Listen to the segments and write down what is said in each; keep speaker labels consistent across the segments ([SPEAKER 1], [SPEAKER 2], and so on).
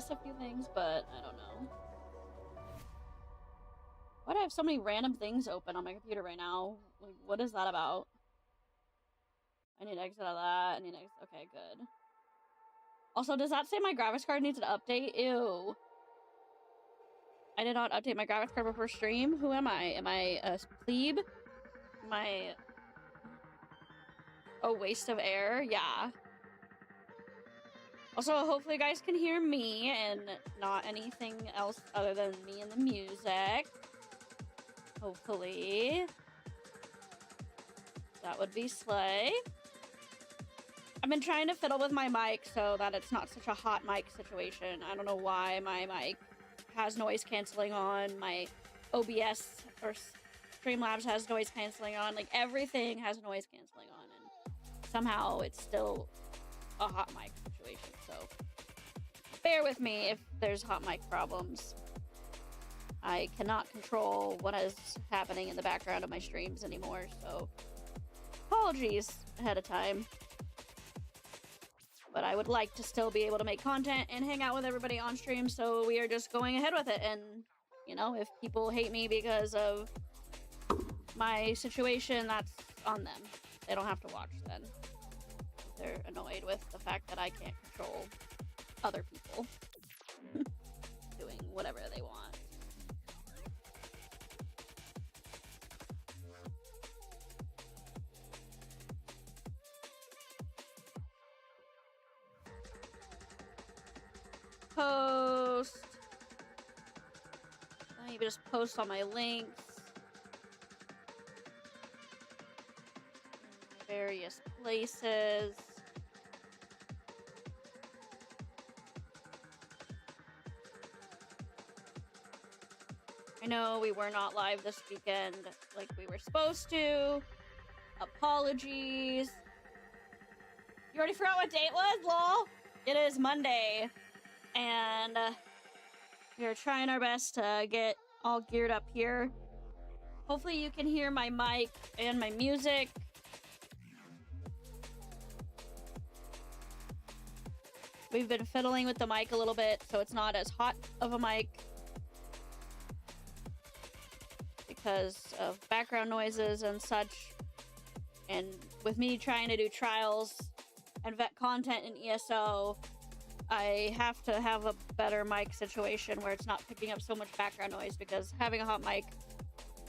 [SPEAKER 1] guess a few things, but I don't know. Why do I have so many random things open on my computer right now? Like, what is that about? I need to exit out of that. I need to exit. Okay, good. Also, does that say my graphics card needs an update? Ew. I did not update my graphics card before stream. Who am I? Am I a plebe? Am I a waste of air? Yeah. Also, hopefully you guys can hear me and not anything else other than me and the music. Hopefully. That would be slay. I've been trying to fiddle with my mic so that it's not such a hot mic situation. I don't know why my mic has noise canceling on. My OBS or Streamlabs has noise canceling on. Like, everything has noise canceling on. And somehow it's still a hot mic situation. So bear with me if there's hot mic problems. I cannot control what is happening in the background of my streams anymore. So apologies ahead of time. But I would like to still be able to make content and hang out with everybody on stream, so we are just going ahead with it. And, you know, if people hate me because of my situation, that's on them. They don't have to watch then. They're annoyed with the fact that I can't control other people doing whatever they want. Post. Let me just post all my links. In various places. I know we were not live this weekend like we were supposed to. Apologies. You already forgot what day it was, lol? It is Monday. And we are trying our best to get all geared up here. Hopefully you can hear my mic and my music. We've been fiddling with the mic a little bit, so it's not as hot of a mic because of background noises and such. And with me trying to do trials and vet content in ESO, I have to have a better mic situation where it's not picking up so much background noise, because having a hot mic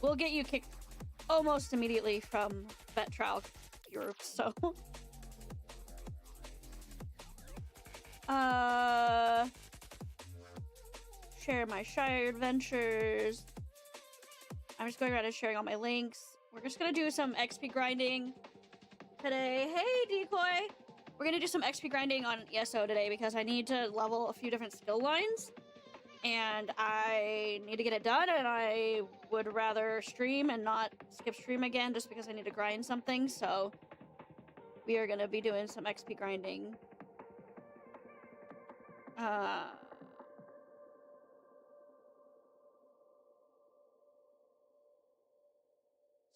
[SPEAKER 1] will get you kicked almost immediately from vet trial groups, so. Share my Shire adventures. I'm just going around and sharing all my links. We're just gonna do some XP grinding today. Hey, Decoy! We're gonna do some XP grinding on ESO today because I need to level a few different skill lines. And I need to get it done, and I would rather stream and not skip stream again just because I need to grind something. So we are gonna be doing some XP grinding.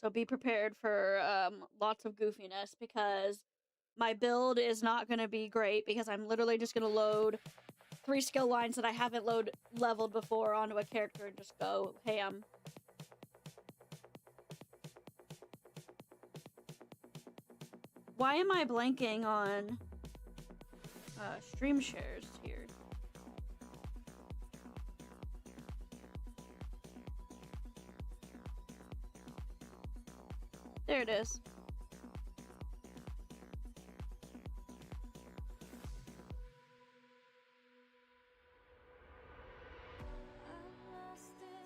[SPEAKER 1] So be prepared for lots of goofiness, because my build is not going to be great, because I'm literally just going to load 3 skill lines that I haven't leveled before onto a character and just go ham. Why am I blanking on stream shares here? There it is.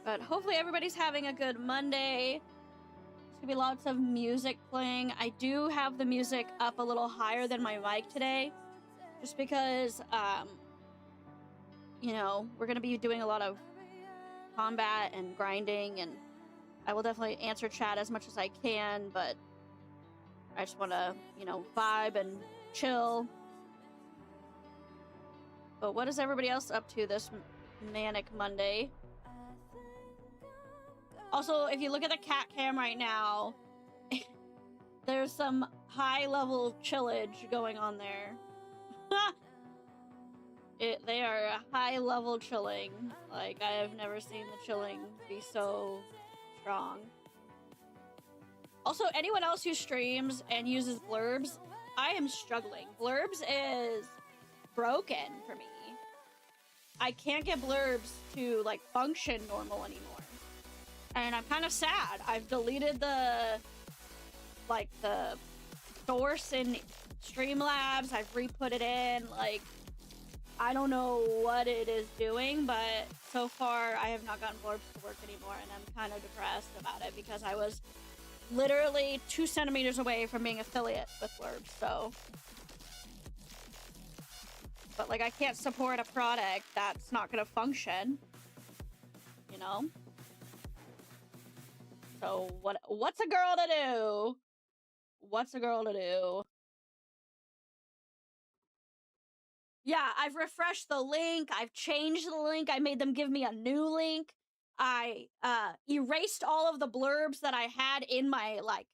[SPEAKER 1] But hopefully everybody's having a good Monday. There's gonna be lots of music playing. I do have the music up a little higher than my mic today, just because, you know, we're gonna be doing a lot of combat and grinding, and I will definitely answer chat as much as I can, but I just want to, you know, vibe and chill. But what is everybody else up to this manic Monday? Also, if you look at the cat cam right now, there's some high-level chillage going on there. They are high level chilling. Like, I have never seen the chilling be so strong. Also, anyone else who streams and uses blurbs, I am struggling. Blurbs is broken for me. I can't get blurbs to, like, function normal anymore. And I'm kind of sad. I've deleted the source in Streamlabs. I've re-put it in. Like, I don't know what it is doing, but so far I have not gotten blurbs to work anymore, and I'm kind of depressed about it because I was literally 2 centimeters away from being affiliate with blurbs, so. But, like, I can't support a product that's not gonna function, you know? So, what's a girl to do? What's a girl to do? Yeah, I've refreshed the link. I've changed the link. I made them give me a new link. I erased all of the blurbs that I had in my, like,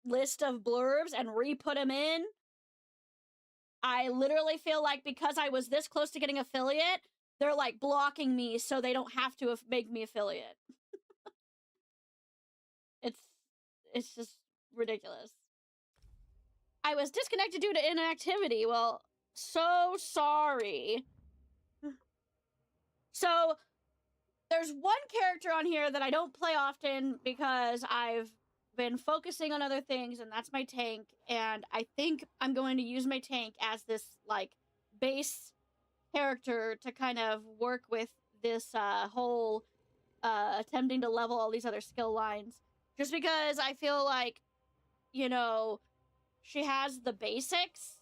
[SPEAKER 1] list of blurbs and re-put them in. I literally feel like because I was this close to getting affiliate, they're, like, blocking me so they don't have to make me affiliate. It's just ridiculous. I was disconnected due to inactivity. Well, so sorry. So, there's one character on here that I don't play often because I've been focusing on other things, and that's my tank. And I think I'm going to use my tank as this, like, base character to kind of work with this whole attempting to level all these other skill lines. Just because I feel like, you know, she has the basics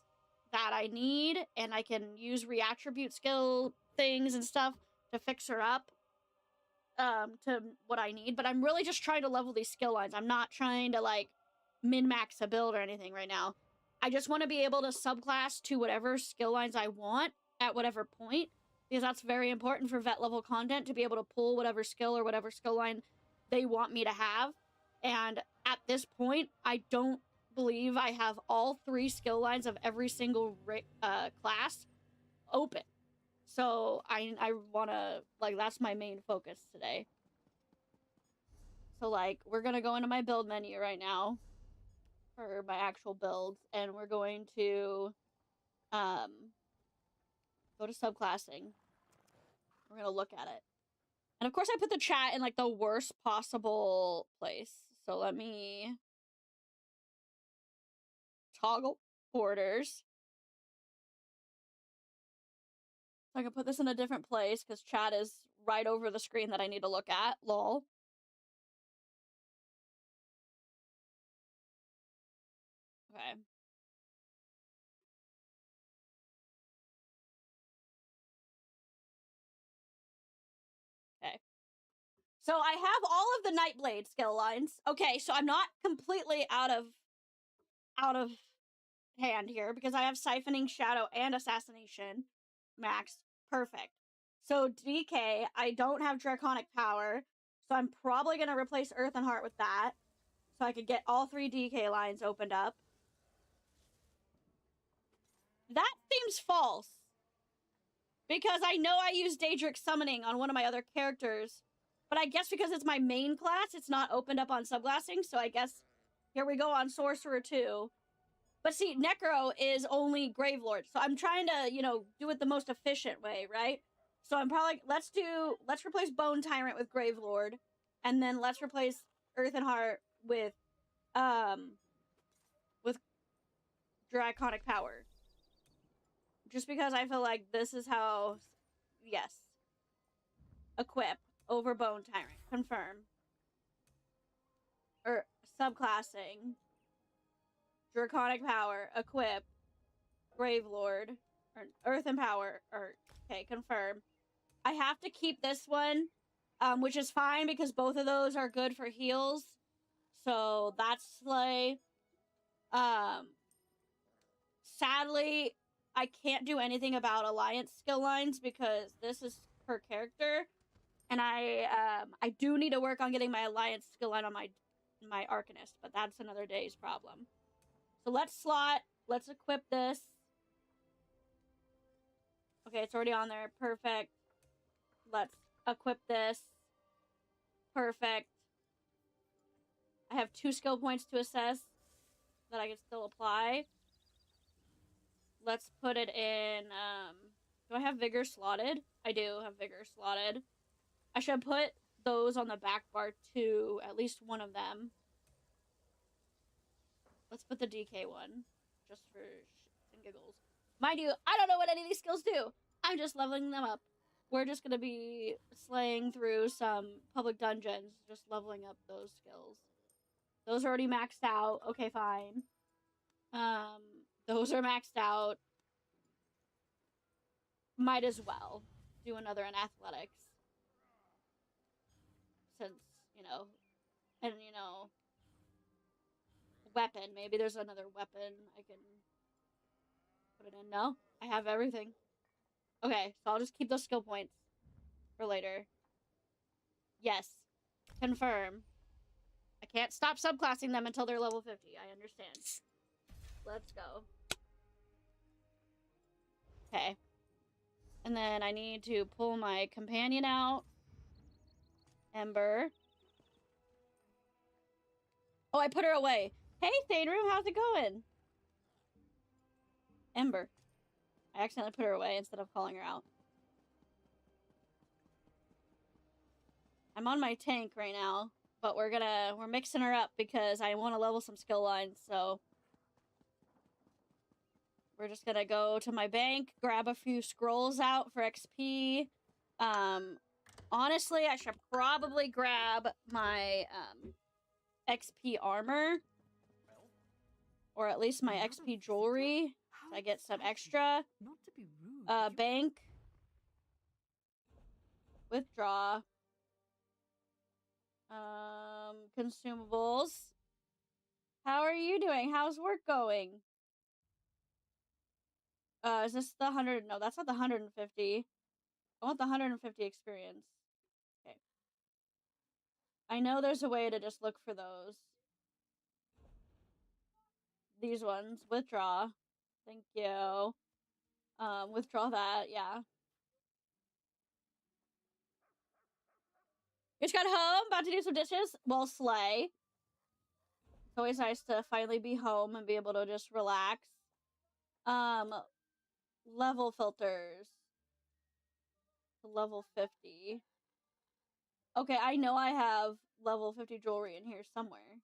[SPEAKER 1] that I need, and I can use reattribute skill things and stuff to fix her up to what I need. But I'm really just trying to level these skill lines. I'm not trying to, like, min-max a build or anything right now. I just want to be able to subclass to whatever skill lines I want at whatever point, because that's very important for vet level content, to be able to pull whatever skill or whatever skill line they want me to have. And at this point, I don't believe I have all 3 skill lines of every single class open. So I want to, like, that's my main focus today. So, like, we're going to go into my build menu right now for my actual builds, and we're going to go to subclassing. We're going to look at it. And of course I put the chat in, like, the worst possible place. So let me toggle borders. So I can put this in a different place because chat is right over the screen that I need to look at. Lol. Okay. Okay. So I have all of the Nightblade skill lines. Okay, so I'm not completely out of hand here because I have Siphoning, Shadow, and Assassination max. Perfect. So DK, I don't have Draconic Power, so I'm probably going to replace Earth and Heart with that, so I could get all 3 DK lines opened up. That seems false, because I know I use Daedric Summoning on one of my other characters, but I guess because it's my main class, it's not opened up on subclassing, so I guess here we go on Sorcerer 2. But see, Necro is only Gravelord, so I'm trying to, you know, do it the most efficient way, right? So I'm probably, let's replace Bone Tyrant with Gravelord, and then let's replace Earth and Heart with Draconic Power. Just because I feel like this is how, yes. Equip over Bone Tyrant. Confirm. Or subclassing. Draconic Power. Equip. Gravelord. Or Earth and Power. Or, okay, confirm. I have to keep this one, which is fine because both of those are good for heals. So that's like, sadly, I can't do anything about Alliance skill lines because this is per character. And I do need to work on getting my Alliance skill line on my Arcanist, but that's another day's problem. So let's equip this. Okay, it's already on there. Perfect. Let's equip this. Perfect. I have 2 skill points to assess that I can still apply. Let's put it in, do I have Vigor slotted? I do have Vigor slotted. I should put those on the back bar too, at least one of them. Let's put the DK one, just for shits and giggles. Mind you, I don't know what any of these skills do. I'm just leveling them up. We're just gonna be slaying through some public dungeons, just leveling up those skills. Those are already maxed out. Okay, fine. Those are maxed out. Might as well do another in athletics. Since, and weapon. Maybe there's another weapon I can put it in. No, I have everything. Okay, so I'll just keep those skill points for later. Yes. Confirm. I can't stop subclassing them until they're level 50. I understand. Let's go. Okay. And then I need to pull my companion out. Ember. Oh, I put her away. Hey, Thaneroom, how's it going? Ember. I accidentally put her away instead of calling her out. I'm on my tank right now, but we're mixing her up because I want to level some skill lines, so we're just gonna go to my bank, grab a few scrolls out for XP. Honestly, I should probably grab my, XP armor. Or at least my XP jewelry. So I get some extra.
[SPEAKER 2] Not to be rude.
[SPEAKER 1] Bank. Withdraw. Consumables. How are you doing? How's work going? Is this the 100? No, that's not the 150. I want the 150 experience. Okay. I know there's a way to just look for those. These ones. Withdraw. Thank you. Withdraw that, yeah. Just got home, about to do some dishes. Well, slay. It's always nice to finally be home and be able to just relax. Level filters. Level 50. Okay, I know I have level 50 jewelry in here somewhere.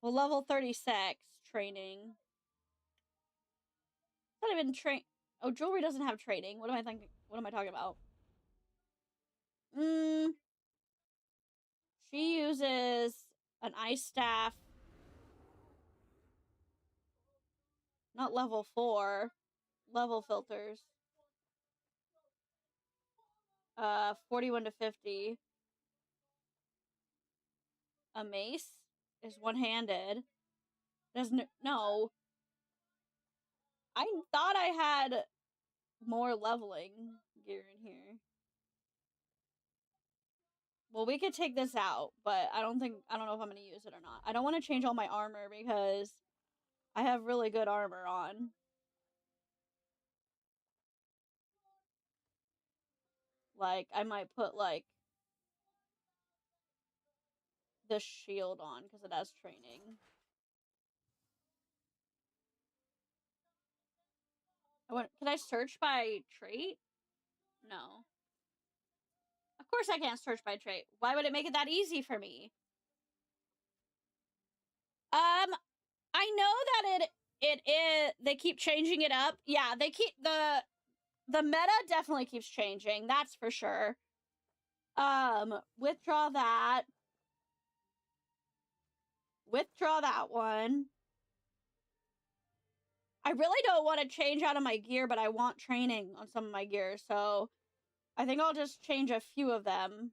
[SPEAKER 1] Well, level 36 training. It's not even Oh, jewelry doesn't have training. What am I thinking? What am I talking about? She uses an ice staff. Not level 4. Level filters. 41 to 50. A mace is one-handed. There's no. I thought I had more leveling gear in here. Well, we could take this out, but I don't know if I'm going to use it or not. I don't want to change all my armor because I have really good armor on. Like, I might put, like, the shield on because it has training. Can I search by trait? No. Of course I can't search by trait. Why would it make it that easy for me? I know that it is, they keep changing it up. Yeah, they keep, the meta definitely keeps changing, that's for sure. Withdraw that. Withdraw that one. I really don't want to change out of my gear, but I want training on some of my gear, so I think I'll just change a few of them.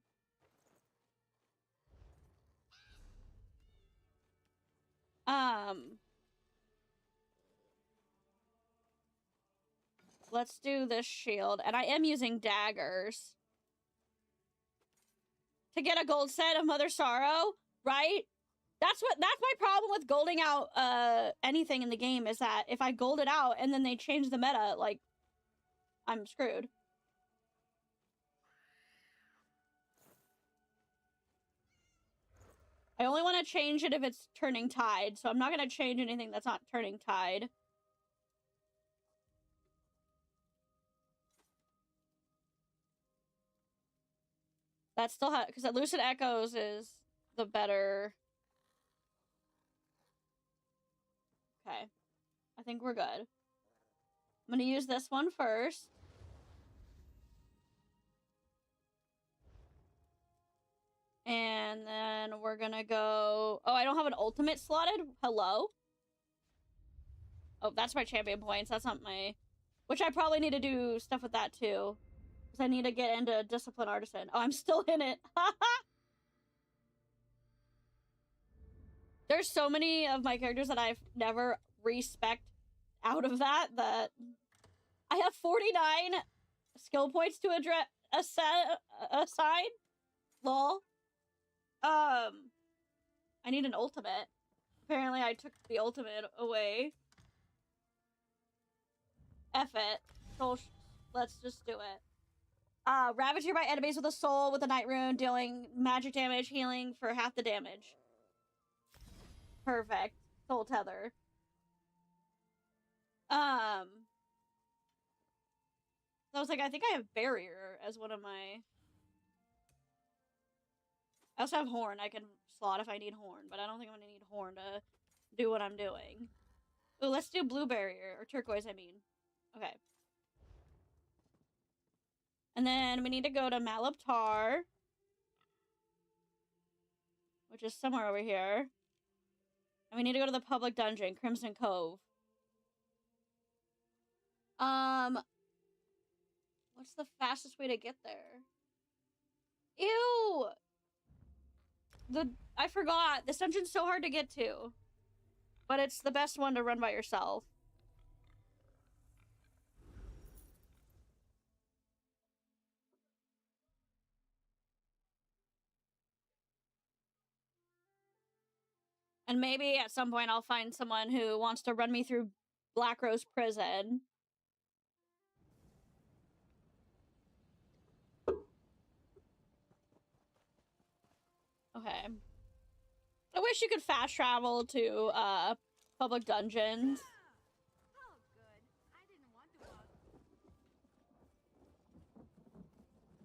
[SPEAKER 1] Let's do this shield, and I am using daggers to get a gold set of Mother Sorrow, right? That's my problem with golding out anything in the game, is that if I gold it out and then they change the meta, like, I'm screwed. I only want to change it if it's turning tide, so I'm not going to change anything that's not turning tide. That still has, because Lucid Echoes is the better. Okay. I think we're good. I'm going to use this one first. And then we're going to go... Oh, I don't have an ultimate slotted? Hello? Oh, that's my champion points. That's not my... Which I probably need to do stuff with that, too. Because I need to get into Discipline Artisan. Oh, I'm still in it. There's so many of my characters that I've never respect out of that I have 49 skill points to assign. Lol. I need an ultimate. Apparently I took the ultimate away. F it. So let's just do it. Ravaged by enemies with a soul with a night rune, dealing magic damage, healing for half the damage. Perfect. Soul tether. I was like, I think I have barrier as one of my... I also have horn. I can slot if I need horn, but I don't think I'm gonna need horn to do what I'm doing. Oh, let's do blue barrier, or turquoise, I mean. Okay. And then we need to go to Malabtar, which is somewhere over here. And we need to go to the public dungeon, Crimson Cove. What's the fastest way to get there? Ew! I forgot. This dungeon's so hard to get to. But it's the best one to run by yourself. And maybe at some point I'll find someone who wants to run me through Black Rose Prison. Okay. I wish you could fast travel to, public dungeons.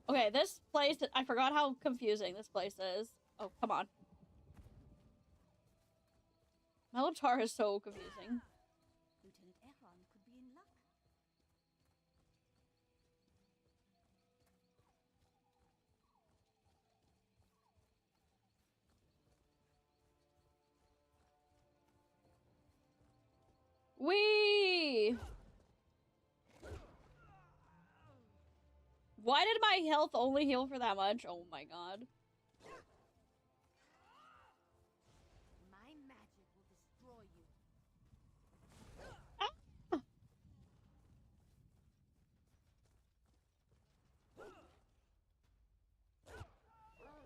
[SPEAKER 1] Okay, this place, I forgot how confusing this place is. Oh, come on. Malabtar is so confusing. Wee! Why did my health only heal for that much? Oh my god.
[SPEAKER 2] My magic will destroy you.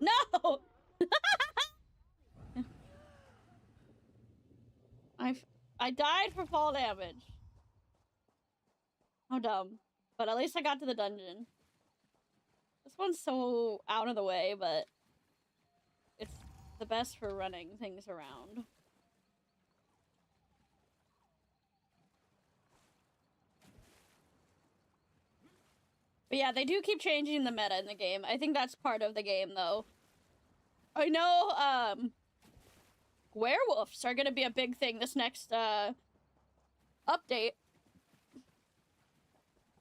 [SPEAKER 1] No! I died for fall damage. How dumb. But at least I got to the dungeon. This one's so out of the way, but it's the best for running things around. But yeah, they do keep changing the meta in the game. I think that's part of the game, though. I know, werewolves are gonna be a big thing this next, update.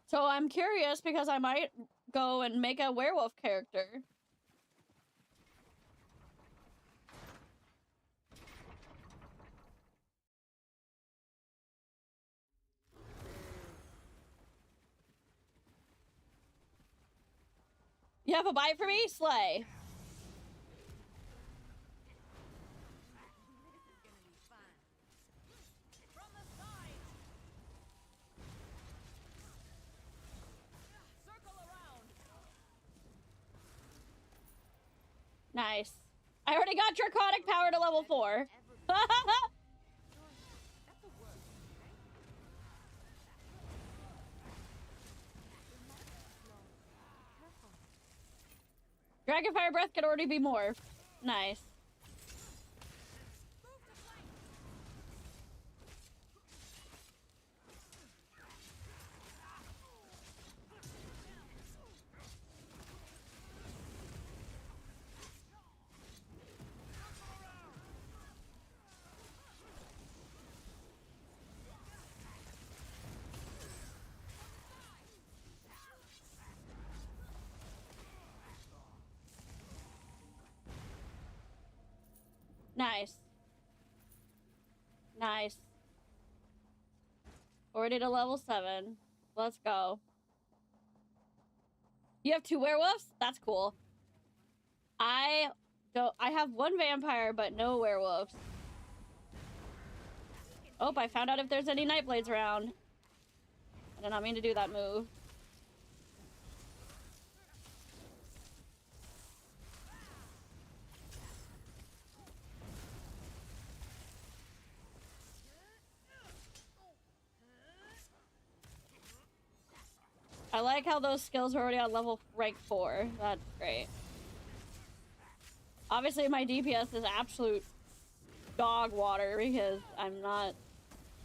[SPEAKER 1] So I'm curious because I might go and make a werewolf character. You have a bite for me? Slay. Nice. I already got Draconic power to level 4. Dragonfire Breath could already be more. Nice. Nice. Nice. Already to level 7. Let's go. You have 2 werewolves? That's cool. I have 1 vampire, but no werewolves. Oh, I found out if there's any Nightblades around. I did not mean to do that move. I like how those skills are already on level rank 4. That's great. Obviously, my DPS is absolute dog water because I'm not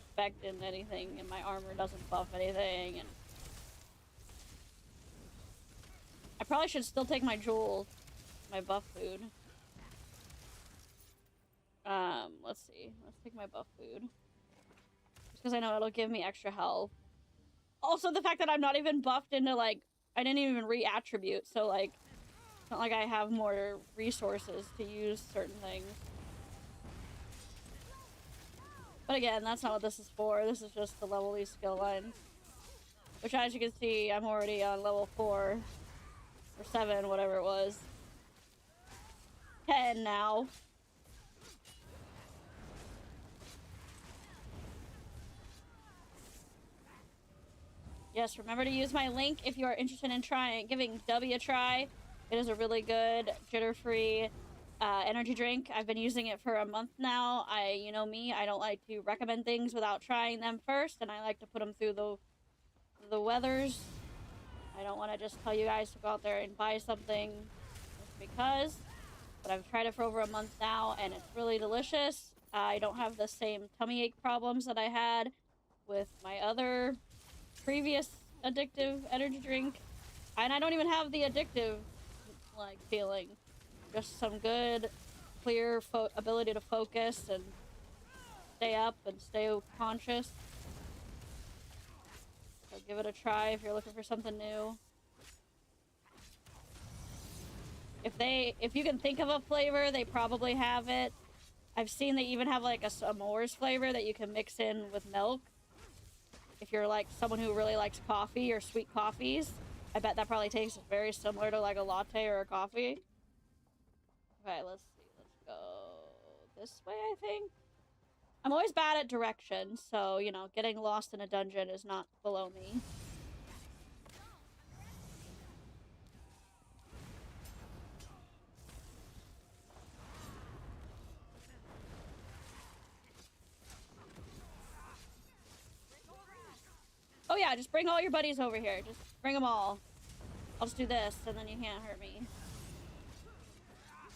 [SPEAKER 1] expecting anything and my armor doesn't buff anything. And I probably should still take my jewels, my buff food. Let's see. Let's take my buff food. Just because I know it'll give me extra health. Also, the fact that I'm not even buffed into, like, I didn't even re-attribute, so, like, it's not like I have more resources to use certain things. But again, that's not what this is for. This is just to level these skill lines. Which, as you can see, I'm already on level 4. Or 7, whatever it was. 10 now. Yes, remember to use my link if you are interested in giving W a try. It is a really good, jitter-free energy drink. I've been using it for a month now. You know me, I don't like to recommend things without trying them first, and I like to put them through the weathers. I don't want to just tell you guys to go out there and buy something just because. But I've tried it for over a month now, and it's really delicious. I don't have the same tummy ache problems that I had with my other previous addictive energy drink, and I don't even have the addictive like feeling, just some good clear ability to focus and stay up and stay conscious. So give it a try if you're looking for something new. If you can think of a flavor, they probably have it. I've seen they even have like a s'mores flavor that you can mix in with milk. If you're like someone who really likes coffee or sweet coffees, I bet that probably tastes very similar to like a latte or a coffee. Okay, let's see. Let's go this way, I think. I'm always bad at directions, so, you know, getting lost in a dungeon is not below me. Oh yeah, just bring all your buddies over here. Just bring them all. I'll just do this, and then you can't hurt me.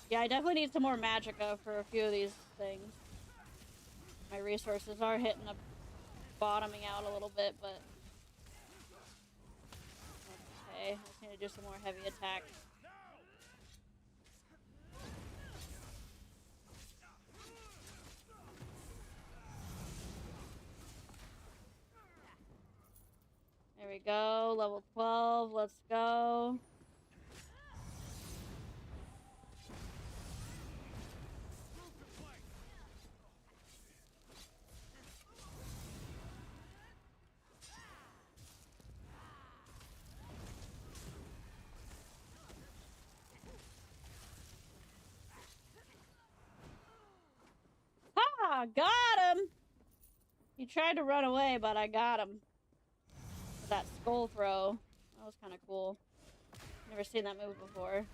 [SPEAKER 1] Yeah, I definitely need some more magicka for a few of these things. My resources are hitting a bottoming out a little bit, but... Okay, I just need to do some more heavy attacks. There we go, level 12, let's go. Ha! Got him! He tried to run away, but I got him. That skull throw. That was kind of cool. Never seen that move before.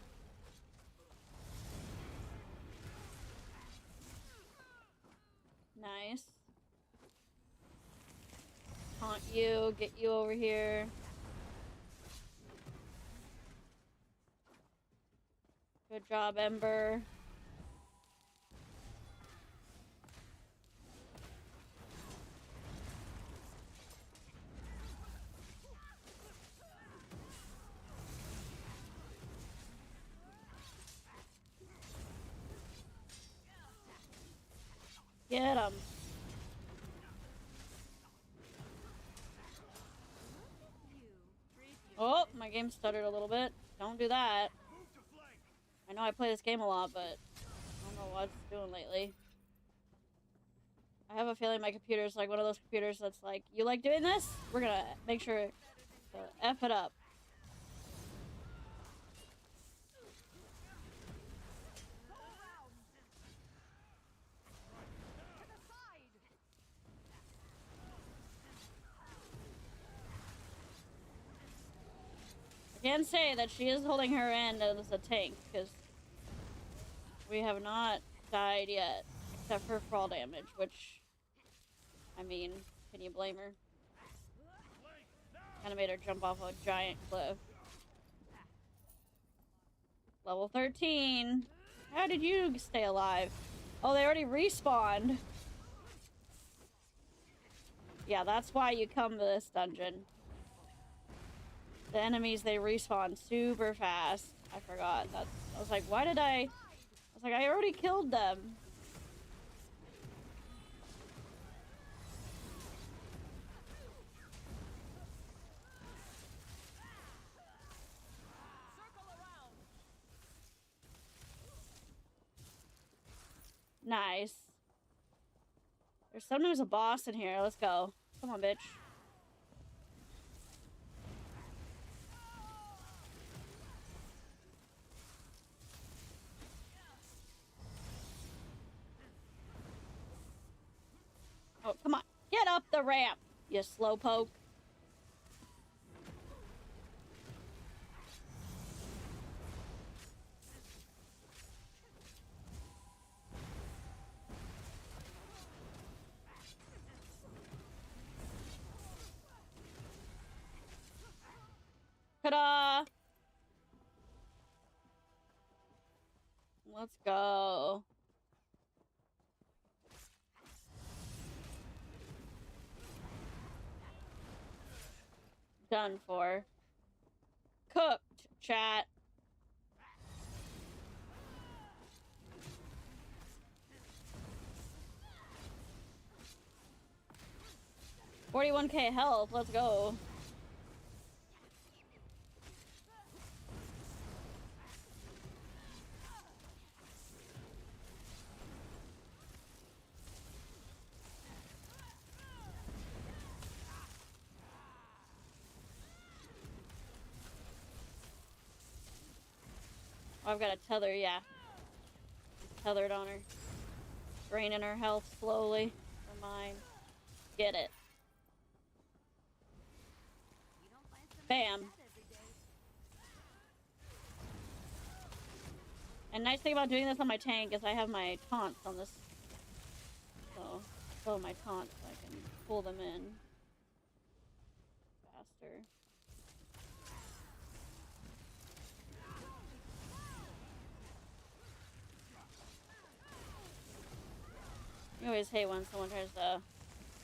[SPEAKER 1] Nice. Taunt you, get you over here. Good job, Ember. Get him. Oh, my game stuttered a little bit. Don't do that. I know I play this game a lot, but I don't know what it's doing lately. I have a feeling my computer's like one of those computers that's like, you like doing this? We're gonna make sure to F it up. I can say that she is holding her end as a tank, because we have not died yet, except for fall damage, which, I mean, can you blame her? Kinda made her jump off a giant cliff. Level 13. How did you stay alive? Oh, they already respawned. Yeah, that's why you come to this dungeon. The enemies, they respawn super fast. I forgot. I was like, why did I was like, I already killed them. Nice. There's sometimes a boss in here. Let's go. Come on, bitch. Oh, come on. Get up the ramp, you slowpoke. Ta-da! Let's go. Done for. Cooked, chat. $41K health. Let's go. Oh, I've got a tether, yeah. Tethered on her. Draining her health slowly. For mine. Get it. Bam. And nice thing about doing this on my tank is I have my taunts on this. So my taunts, so I can pull them in faster. You always hate when someone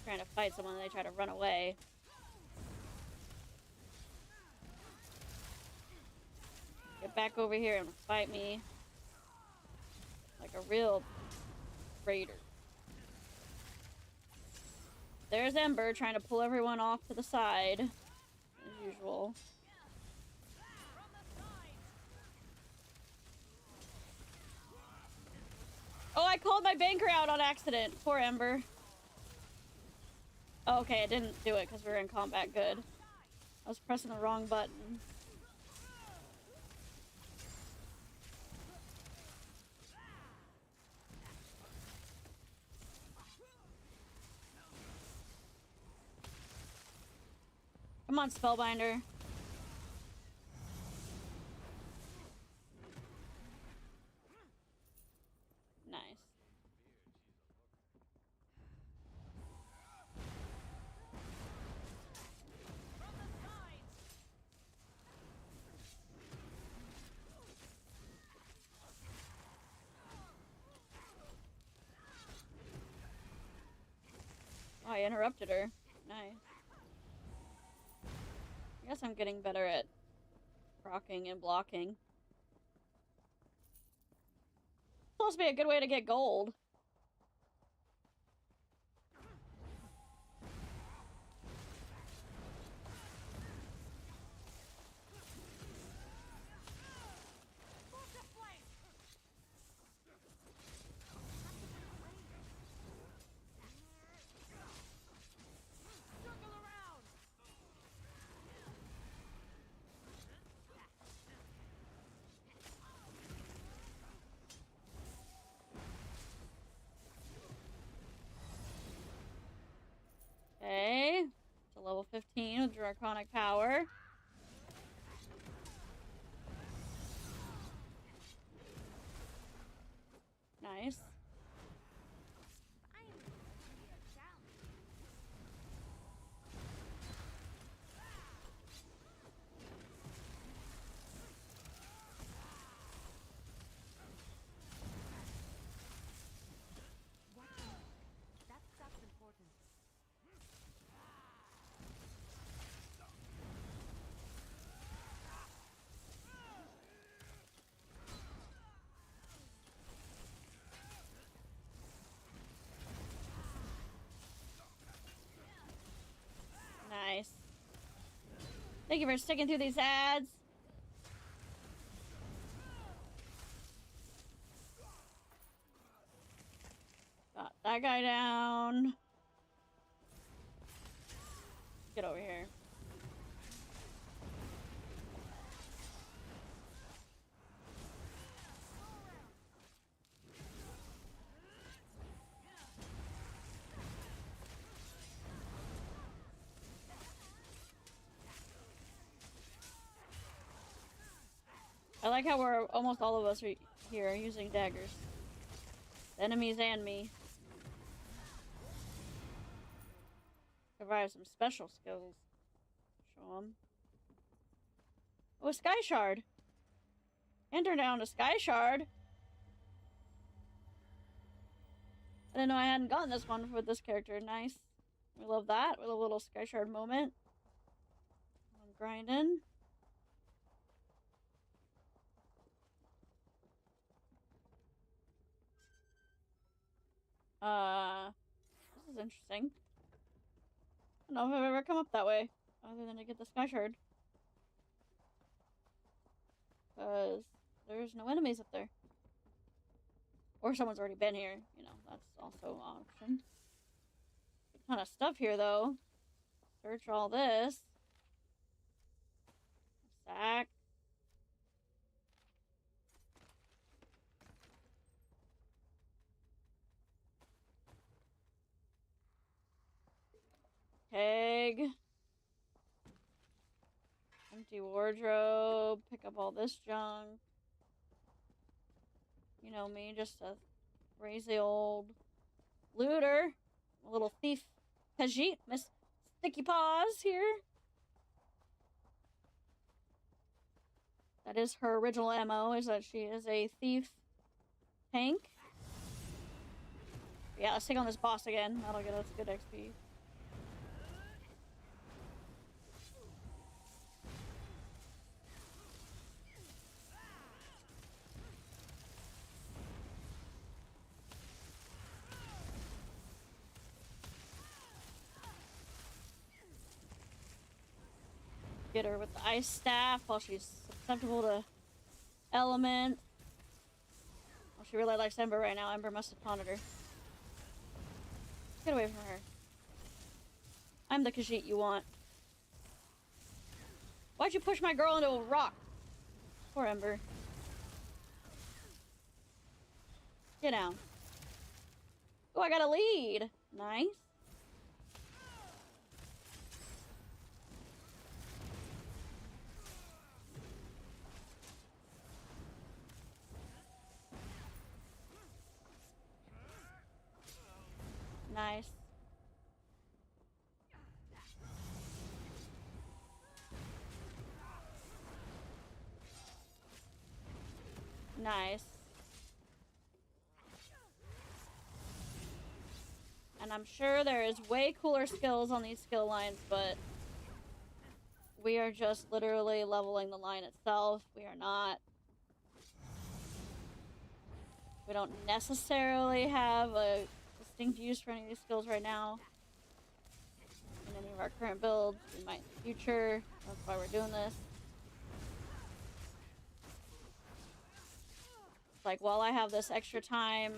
[SPEAKER 1] trying to fight someone and they try to run away. Get back over here and fight me like a real raider. There's Ember trying to pull everyone off to the side, as usual. Oh, I called my banker out on accident. Poor Ember. Oh, okay, I didn't do it because we were in combat. Good. I was pressing the wrong button. Come on, Spellbinder. Nice. I interrupted her. Nice. I guess I'm getting better at rocking and blocking. Supposed to be a good way to get gold. Okay. To level 15 with Draconic Power. Nice.
[SPEAKER 2] That stuff's important.
[SPEAKER 1] Nice. Thank you for sticking through these ads. Got that guy down. Get over here. I like how we're almost all of us here using daggers. Enemies and me. Provide some special skills. Show them. Oh, a Sky Shard. Enter down a Sky Shard. I didn't know I hadn't gotten this one with this character. Nice. We love that. We love a little Sky Shard moment. I'm grinding. This is interesting. I don't know if I've ever come up that way, other than to get the Sky Shard. Because there's no enemies up there. Or someone's already been here. You know, that's also an option. A ton of stuff here, though. Search all this. Sack. Keg. Empty wardrobe. Pick up all this junk. You know me, just a crazy old looter. A little thief. Khajiit, Miss Sticky Paws here. That is her original MO, is that she is a thief tank. Yeah, let's take on this boss again. That'll get us good XP. Get her with the ice staff while she's susceptible to element. Well, she really likes Ember right now. Ember must have taunted her. Get away from her. I'm the Khajiit you want. Why'd you push my girl into a rock? Poor Ember. Get down. Oh, I got a lead. Nice. Nice. Nice. And I'm sure there is way cooler skills on these skill lines, but we are just literally leveling the line itself. We are not. We don't necessarily have a distinct use for any of these skills right now. In any of our current builds, we might in the future. That's why we're doing this. It's like, while I have this extra time,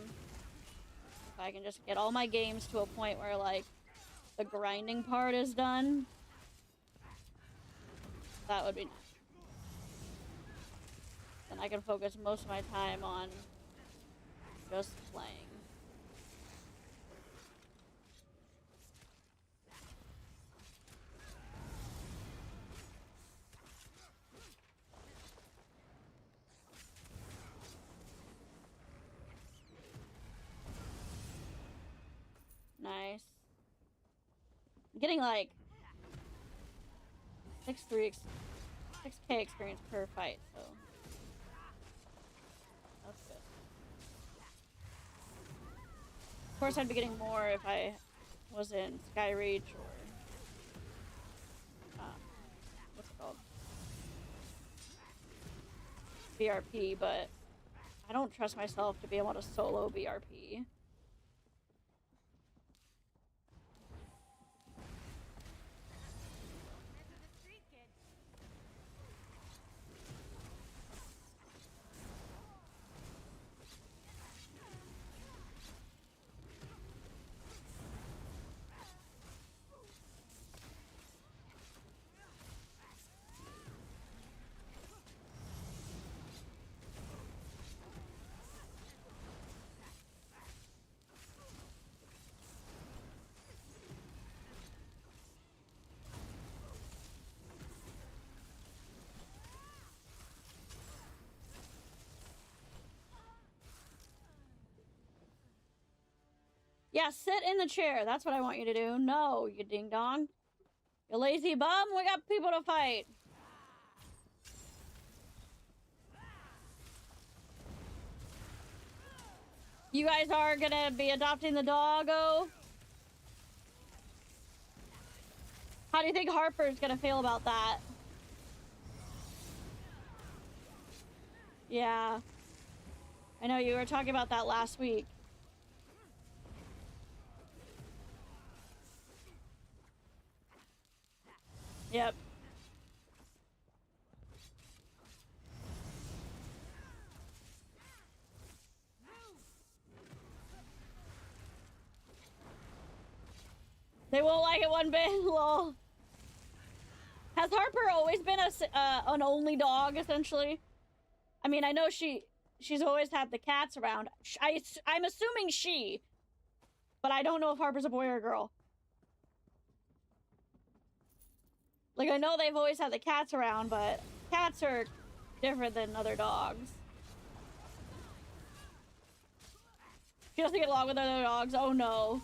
[SPEAKER 1] if I can just get all my games to a point where, like, the grinding part is done, that would be nice. Then I can focus most of my time on just playing. Nice. I'm getting like 6k experience per fight, so that's good. Of course, I'd be getting more if I was in Skyreach or what's it called? BRP, but I don't trust myself to be able to solo BRP. Yeah, sit in the chair. That's what I want you to do. No, you ding dong. You lazy bum. We got people to fight. You guys are gonna be adopting the doggo? How do you think Harper's gonna feel about that? Yeah. I know you were talking about that last week. Yep. They won't like it one bit, lol. Has Harper always been an only dog, essentially? I mean, I know she's always had the cats around. I'm assuming she, but I don't know if Harper's a boy or a girl. Like, I know they've always had the cats around, but cats are different than other dogs. She doesn't get along with other dogs. Oh no.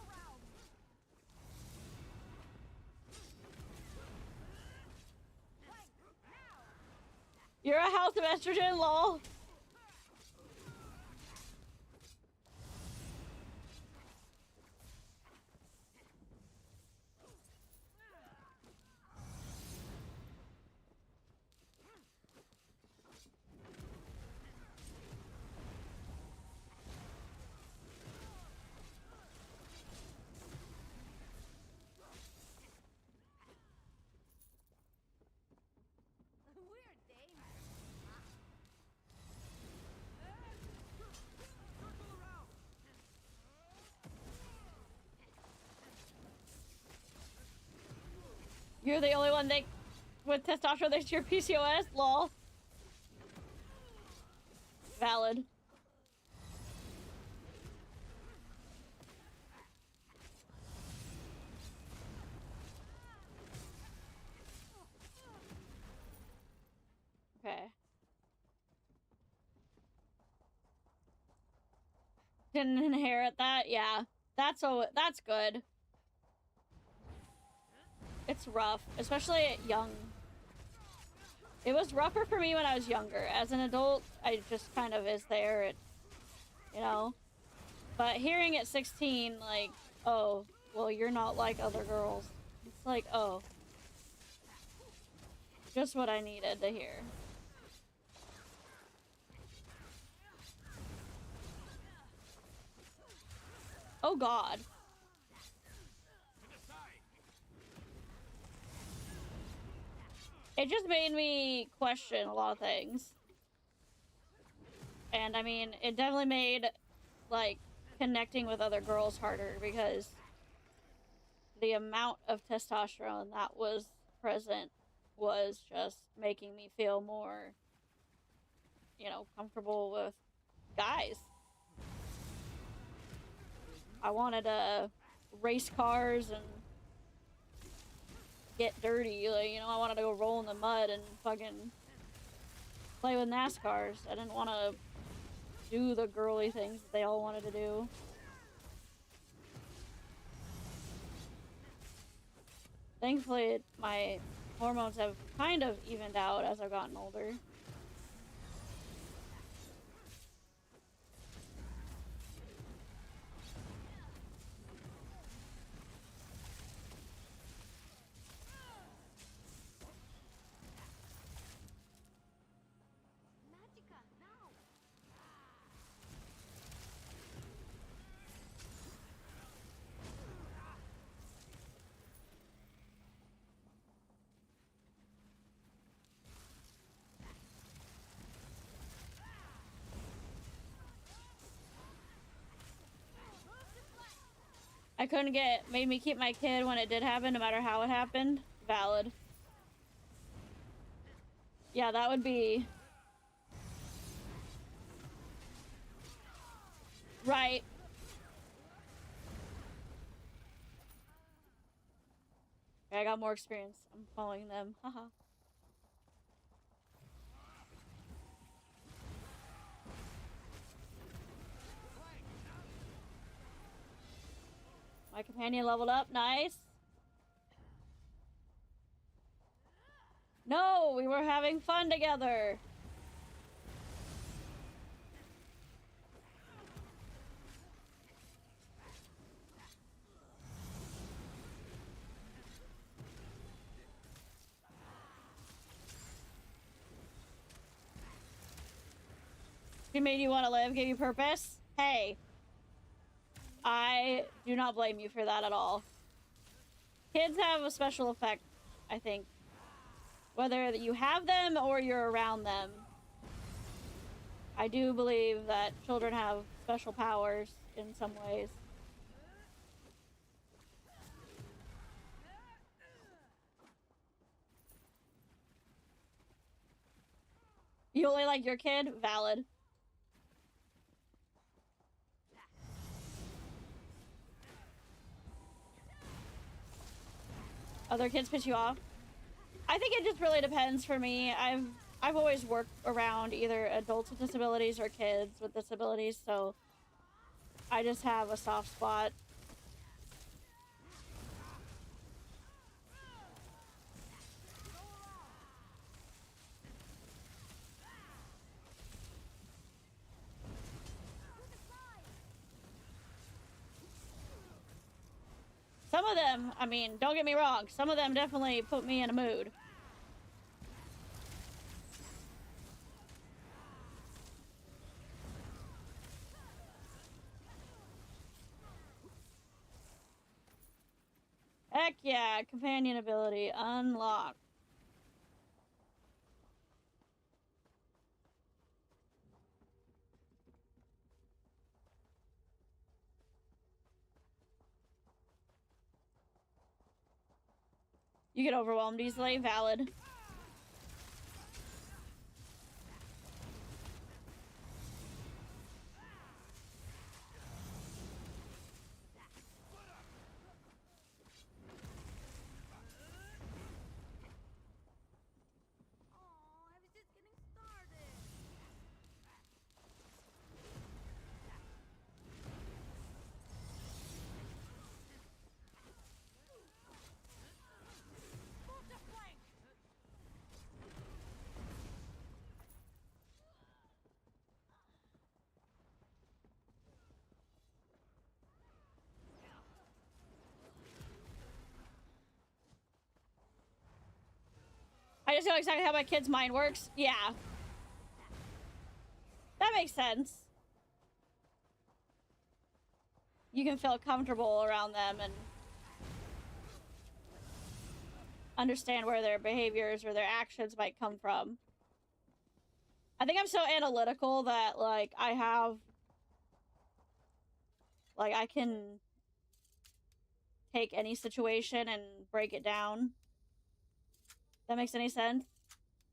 [SPEAKER 1] You're a house of estrogen, lol. You're the only one that with testosterone that's your PCOS? Lol. Valid. Okay. Didn't inherit that? Yeah. That's good. It's rough, especially young. It was rougher for me when I was younger. As an adult, I just kind of is there, you know? But hearing at 16, like, oh, well, you're not like other girls. It's like, oh, just what I needed to hear. Oh god. It just made me question a lot of things. And I mean, it definitely made, like, connecting with other girls harder because the amount of testosterone that was present was just making me feel more, you know, comfortable with guys. I wanted to race cars and get dirty, like, you know, I wanted to go roll in the mud and fucking play with NASCARs. I didn't want to do the girly things that they all wanted to do. Thankfully, my hormones have kind of evened out as I've gotten older.
[SPEAKER 2] Magica, now!
[SPEAKER 1] I couldn't get, made me keep my kid when it did happen, no matter how it happened. Valid. Yeah, that would be... Right. I got more experience. I'm following them. Haha. My companion leveled up. Nice. No, we were having fun together. She made you want to live, gave you purpose. Hey, I do not blame you for that at all. Kids have a special effect, I think. Whether you have them or you're around them. I do believe that children have special powers in some ways. You only like your kid? Valid. Other kids piss you off? I think it just really depends for me. I've always worked around either adults with disabilities or kids with disabilities, so I just have a soft spot. Some of them, I mean, don't get me wrong, some of them definitely put me in a mood. Heck yeah, companion ability unlocked. You get overwhelmed easily, valid.
[SPEAKER 2] Oh, I was just getting started. Move the flank!
[SPEAKER 1] guys know exactly how my kid's mind works? Yeah. That makes sense. You can feel comfortable around them and understand where their behaviors or their actions might come from. I think I'm so analytical that, like, I can take any situation and break it down. That makes any sense?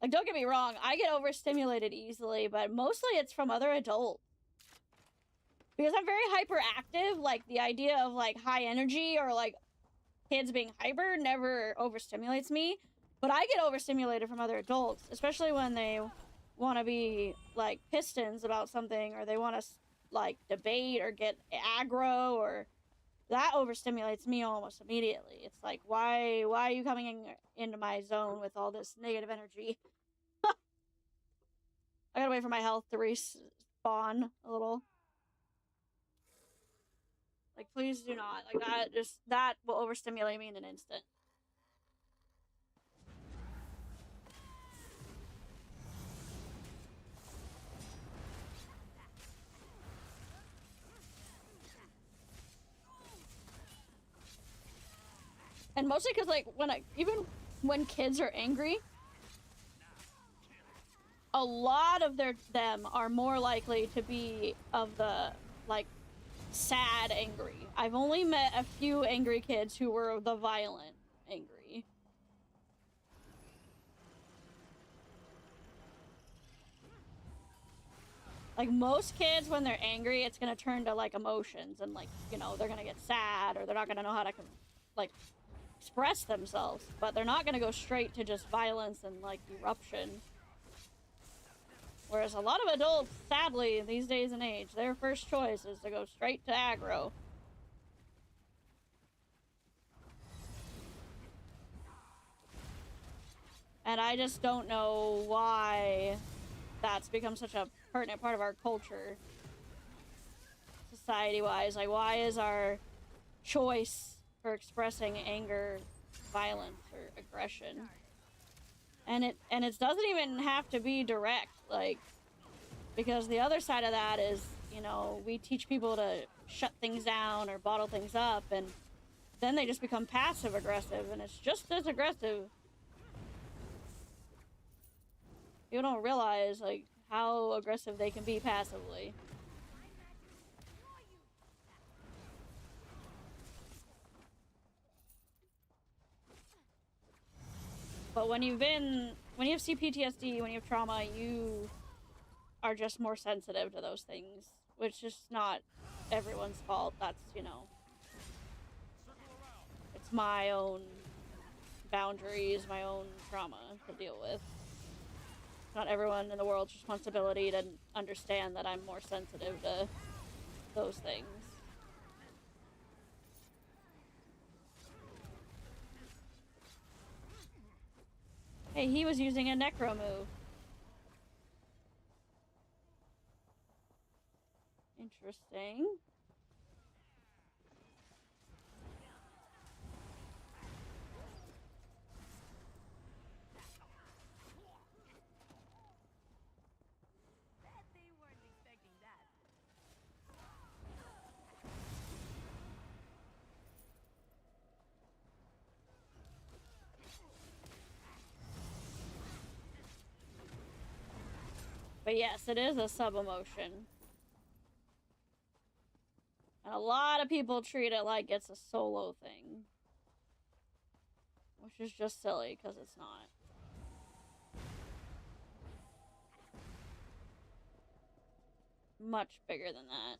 [SPEAKER 1] Like, don't get me wrong, I get overstimulated easily, but mostly it's from other adults. Because I'm very hyperactive, like, the idea of, like, high energy or, like, kids being hyper never overstimulates me. But I get overstimulated from other adults, especially when they want to be, like, pistons about something, or they want to, like, debate or get aggro, or... That overstimulates me almost immediately. It's like, why are you coming into my zone with all this negative energy? I gotta wait for my health to respawn a little. Like, please do not. Like, that will overstimulate me in an instant. And mostly because, like, even when kids are angry, a lot of them are more likely to be of the, like, sad angry. I've only met a few angry kids who were the violent angry. Like, most kids, when they're angry, it's gonna turn to, like, emotions, and, like, you know, they're gonna get sad, or they're not gonna know how to, like, express themselves, but they're not gonna go straight to just violence and, like, eruption. Whereas a lot of adults, sadly, these days and age, their first choice is to go straight to aggro. And I just don't know why that's become such a pertinent part of our culture, society-wise. Like, why is our choice for expressing anger, violence, or aggression? And it doesn't even have to be direct, like, because the other side of that is, you know, we teach people to shut things down or bottle things up, and then they just become passive aggressive, and it's just as aggressive. You don't realize, like, how aggressive they can be passively. But when you have CPTSD, when you have trauma, you are just more sensitive to those things, which is not everyone's fault. That's, you know, it's my own boundaries, my own trauma to deal with. Not everyone in the world's responsibility to understand that I'm more sensitive to those things. Hey, he was using a necro move. Interesting.
[SPEAKER 2] Bet they weren't expecting that.
[SPEAKER 1] But yes, it is a sub-emotion. And a lot of people treat it like it's a solo thing. Which is just silly, because it's not. Much bigger than that.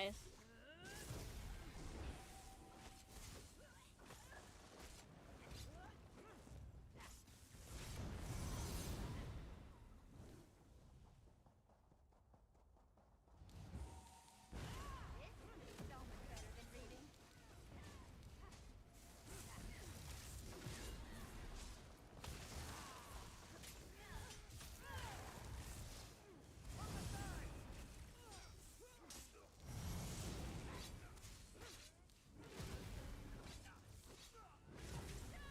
[SPEAKER 1] Nice.
[SPEAKER 2] So much better than reading.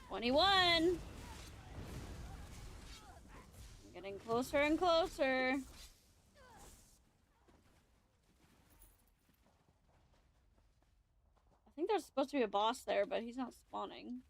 [SPEAKER 1] 21. Getting closer and closer. I think there's supposed to be a boss there, but he's not spawning.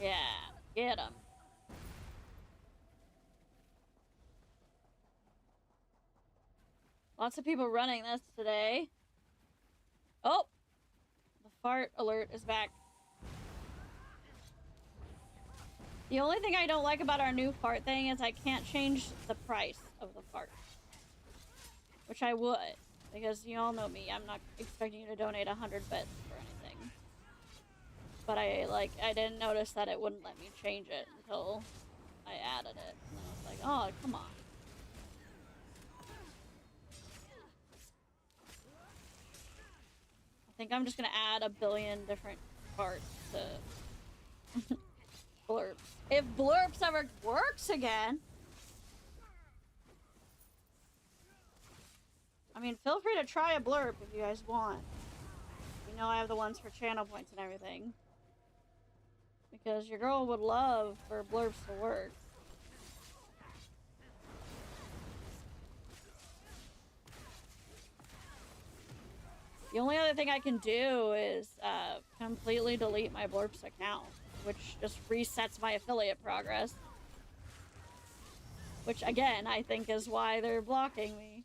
[SPEAKER 1] Yeah, get him. Lots of people running this today. Oh! The fart alert is back. The only thing I don't like about our new fart thing is I can't change the price of the fart. Which I would. Because you all know me, I'm not expecting you to donate 100 bits for anything. But I didn't notice that it wouldn't let me change it until I added it. And then I was like, oh, come on. I think I'm just gonna add a billion different parts to blurps. If blurps ever works again! I mean, feel free to try a blurp if you guys want. You know I have the ones for channel points and everything. Because your girl would love for blurps to work. The only other thing I can do is completely delete my blurps account, which just resets my affiliate progress. Which, again, I think is why they're blocking me.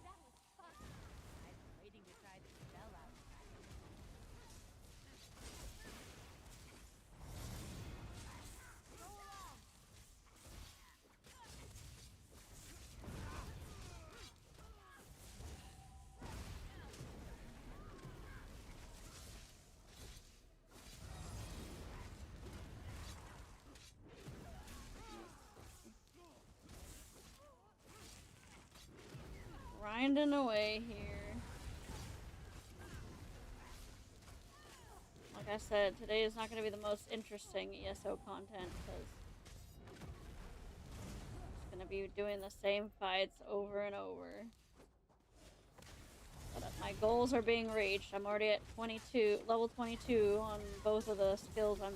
[SPEAKER 2] That was fun. I've been waiting to try this spell out. Go along.
[SPEAKER 1] Grinding away here. Like I said, today is not going to be the most interesting ESO content because I'm going to be doing the same fights over and over. But my goals are being reached. I'm already at 22, level 22 on both of the skills I'm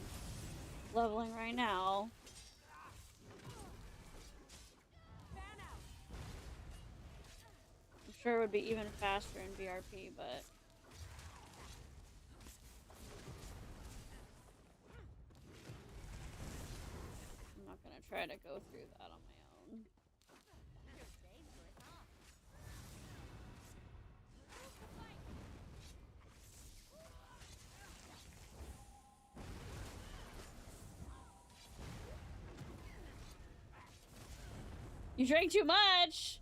[SPEAKER 1] leveling right now. I'm sure it would be even faster in BRP, but I'm not gonna try to go through that on my own.
[SPEAKER 2] You're dangerous, huh?
[SPEAKER 1] You drank too much!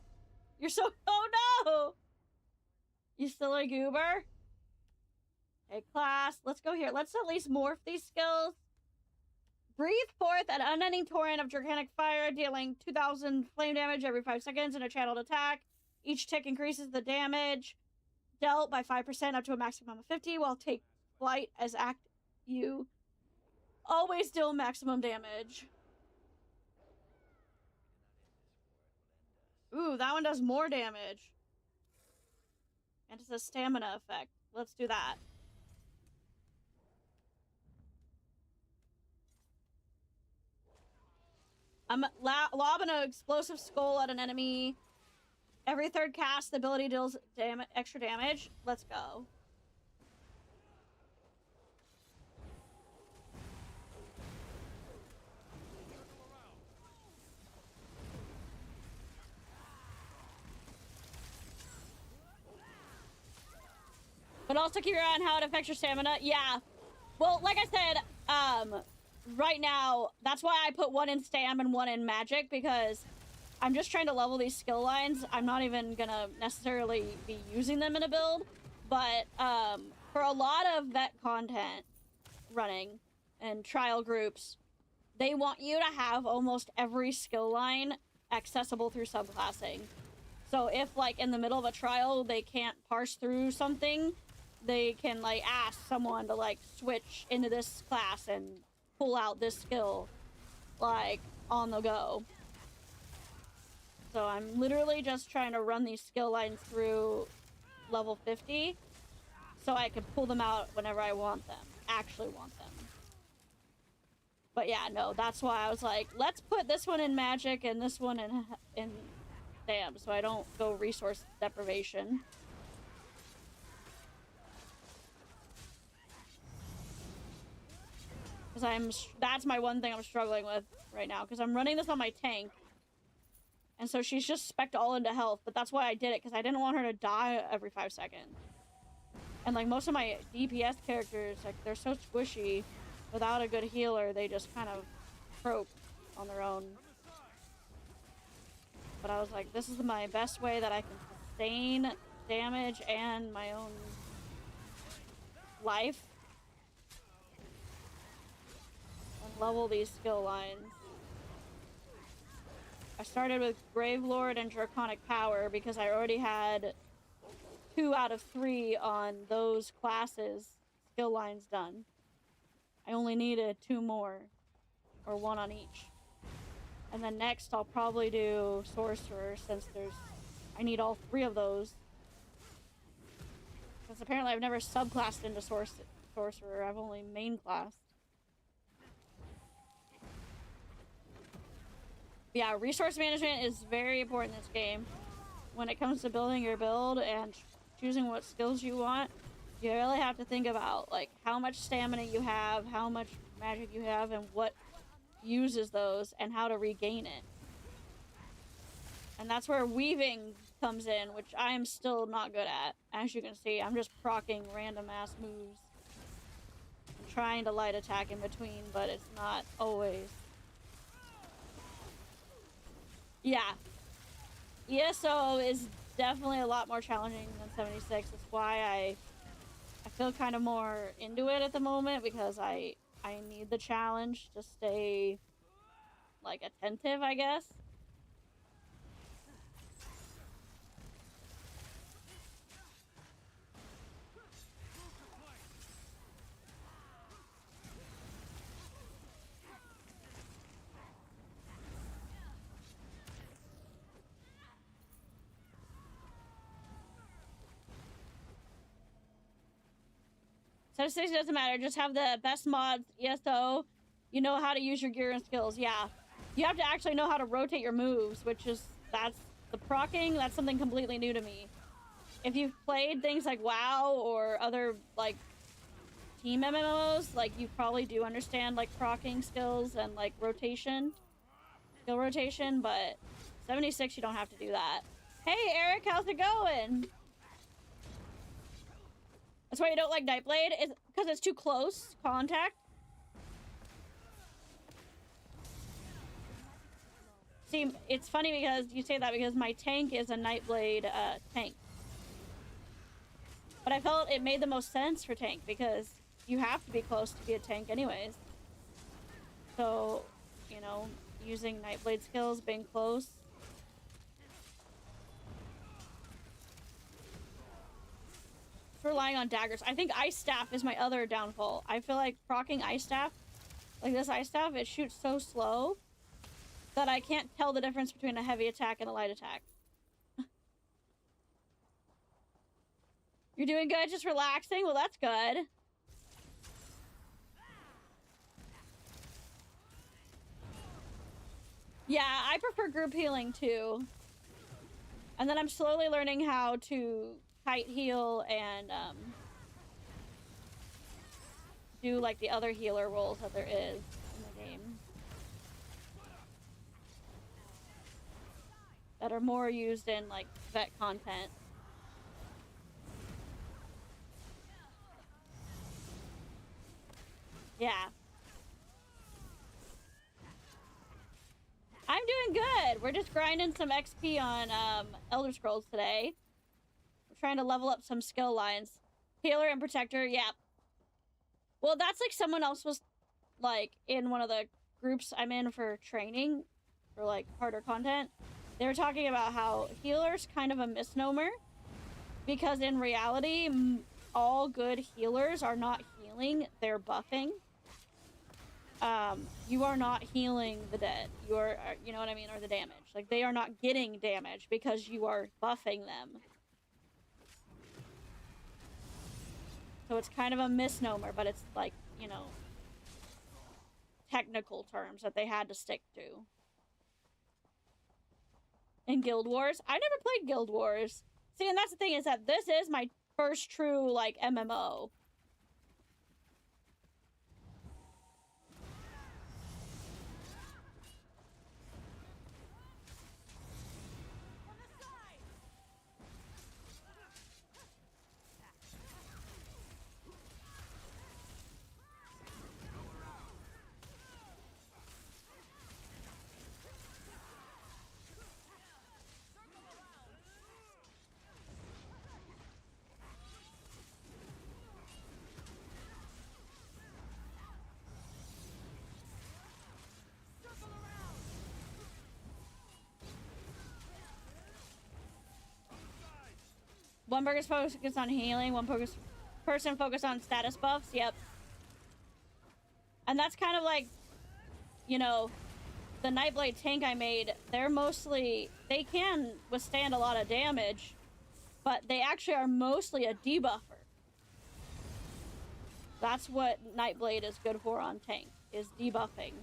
[SPEAKER 1] You're so- oh no! You still a goober? Hey class, let's go here. Let's at least morph these skills. Breathe forth an unending torrent of draconic fire, dealing 2,000 flame damage every 5 seconds in a channeled attack. Each tick increases the damage dealt by 5% up to a maximum of 50, while take flight as act you always deal maximum damage. Ooh, that one does more damage. And it's a stamina effect. Let's do that. I'm lobbing an explosive skull at an enemy. Every third cast, the ability deals extra damage. Let's go. But also keep your eye on how it affects your stamina. Yeah. Well, like I said, right now, that's why I put one in stam and one in magic, because I'm just trying to level these skill lines. I'm not even gonna necessarily be using them in a build, but for a lot of vet content running and trial groups, they want you to have almost every skill line accessible through subclassing. So if, like, in the middle of a trial, they can't parse through something, they can, like, ask someone to, like, switch into this class and pull out this skill, like, on the go. So I'm literally just trying to run these skill lines through level 50 so I can pull them out whenever I want them, actually want them. But yeah, no, that's why I was like, let's put this one in magic and this one in stam, so I don't go resource deprivation. Because that's my one thing I'm struggling with right now, because I'm running this on my tank. And so she's just spec'd all into health, but that's why I did it, because I didn't want her to die every 5 seconds. And like most of my DPS characters, like they're so squishy, without a good healer, they just kind of croak on their own. But I was like, this is my best way that I can sustain damage and my own life. And level these skill lines. I started with Gravelord and Draconic Power because I already had 2 out of 3 on those classes skill lines done. I only needed 2 more, or 1 on each. And then next I'll probably do Sorcerer, since I need all 3 of those. Because apparently I've never subclassed into Sorcerer, I've only main classed. Yeah, resource management is very important in this game. When it comes to building your build and choosing what skills you want, you really have to think about, like, how much stamina you have, how much magic you have, and what uses those, and how to regain it. And that's where weaving comes in, which I am still not good at. As you can see, I'm just proccing random ass moves. I'm trying to light attack in between, but it's not always. Yeah. ESO is definitely a lot more challenging than 76. That's why I feel kind of more into it at the moment, because I need the challenge to stay, like, attentive, I guess. So 60 doesn't matter, just have the best mods, ESO, you know how to use your gear and skills, yeah. You have to actually know how to rotate your moves, that's the proccing, that's something completely new to me. If you've played things like WoW or other, like, team MMOs, like, you probably do understand, like, proccing skills and, like, skill rotation, but 76, you don't have to do that. Hey, Eric, how's it going? That's why you don't like Nightblade? It's because it's too close contact. See, it's funny because you say that, because my tank is a Nightblade tank. But I felt it made the most sense for tank, because you have to be close to be a tank anyways. So, you know, using Nightblade skills, being close. Relying on daggers. I think Ice Staff is my other downfall. I feel like proccing Ice Staff, like this Ice Staff, it shoots so slow that I can't tell the difference between a heavy attack and a light attack. You're doing good, just relaxing? Well, that's good. Yeah, I prefer group healing too. And then I'm slowly learning how to kite heal and do like the other healer roles that there is in the game that are more used in like vet content. Yeah. I'm doing good. We're just grinding some XP on Elder Scrolls today. We're trying to level up some skill lines. Healer and Protector, yeah. Well, that's like someone else was like in one of the groups I'm in for training for like harder content. They were talking about how healer's kind of a misnomer because in reality, all good healers are not healing, they're buffing. You are not healing the dead. You are, you know what I mean, or the damage. Like, they are not getting damage because you are buffing them. So it's kind of a misnomer, but it's like, you know, technical terms that they had to stick to. In Guild Wars? I never played Guild Wars. See, and that's the thing is that this is my first true, like, MMO. One person's focused on healing, one person focused on status buffs, yep. And that's kind of like, you know, the Nightblade tank I made, they're mostly, they can withstand a lot of damage, but they actually are mostly a debuffer. That's what Nightblade is good for on tank, is debuffing.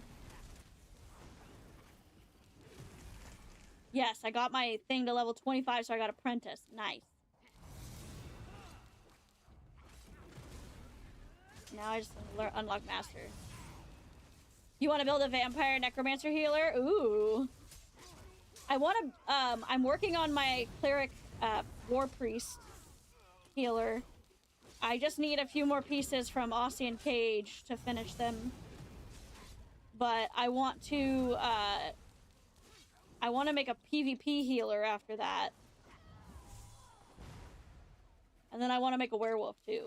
[SPEAKER 1] Yes, I got my thing to level 25, so I got Apprentice. Nice. Now I just unlock Master. You want to build a Vampire Necromancer healer? Ooh. I want to, I'm working on my Cleric War Priest healer. I just need a few more pieces from Aussie and Cage to finish them. But I want to make a PvP healer after that. And then I want to make a werewolf too.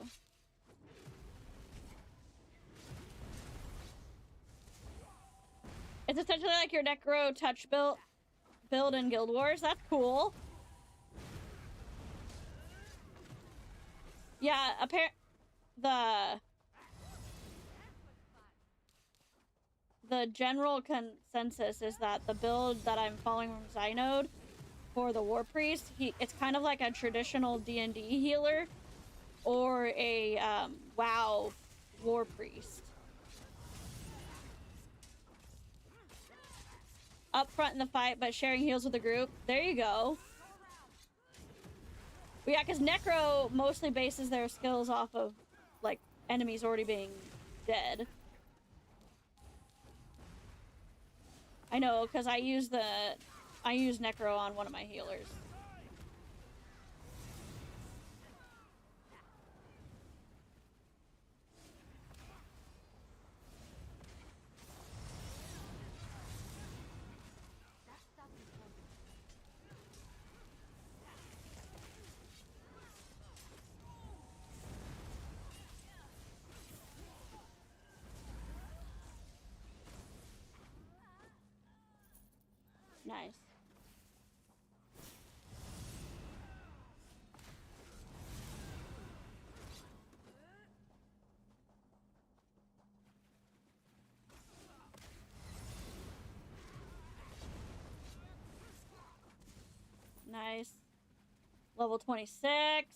[SPEAKER 1] It's essentially like your Necro touch build in Guild Wars. That's cool. Yeah, the general consensus is that the build that I'm following from Zynode for the War Priest, it's kind of like a traditional D&D healer or a WoW War Priest. Up front in the fight, but sharing heals with the group. There you go. But yeah, because Necro mostly bases their skills off of, like, enemies already being dead. I know, because I use Necro on one of my healers. Nice. Nice. Level 26.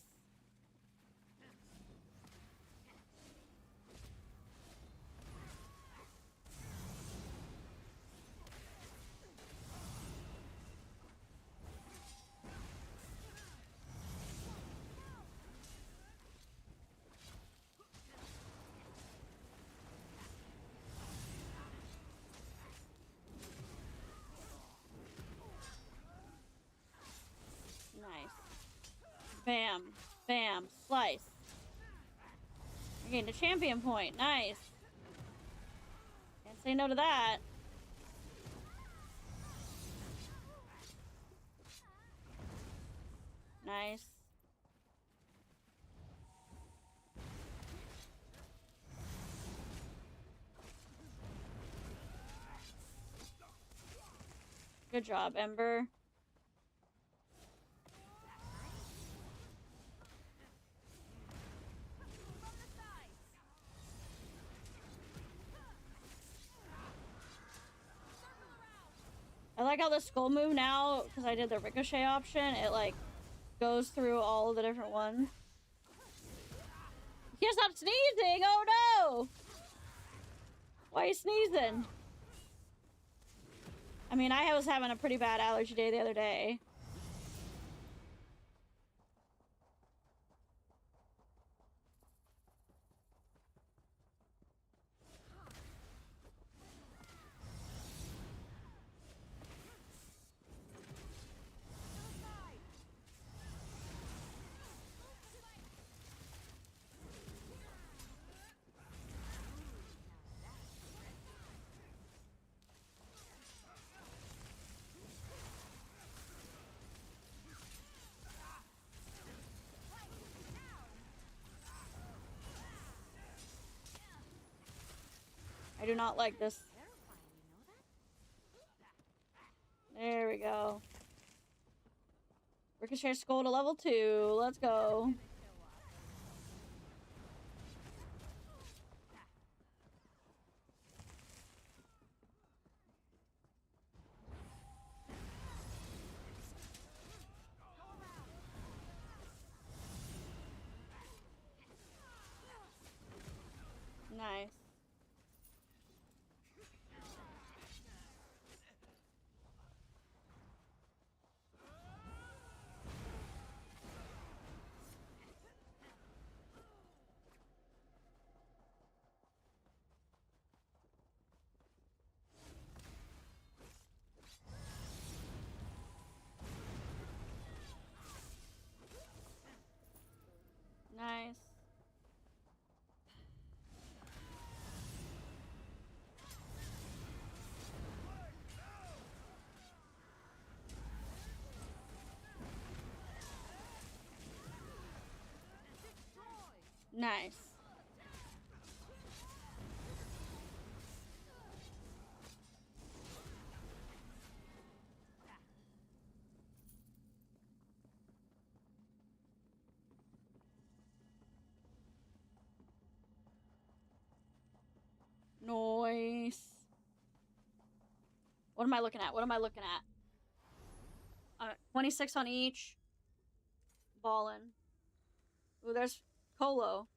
[SPEAKER 1] Bam. Bam. Slice. I gained a champion point. Nice. Can't say no to that. Nice. Good job, Ember. I like how the skull move now, because I did the ricochet option, it like goes through all the different ones. You can't stop sneezing! Oh no! Why are you sneezing? I mean, I was having a pretty bad allergy day the other day. I do not like this. There we go. Ricochet skull to level 2. Let's go. Nice. Nice. Nice. Nice. What am I looking at? What am I looking at? 26 on each. Ballin'. Ooh, there's Colo.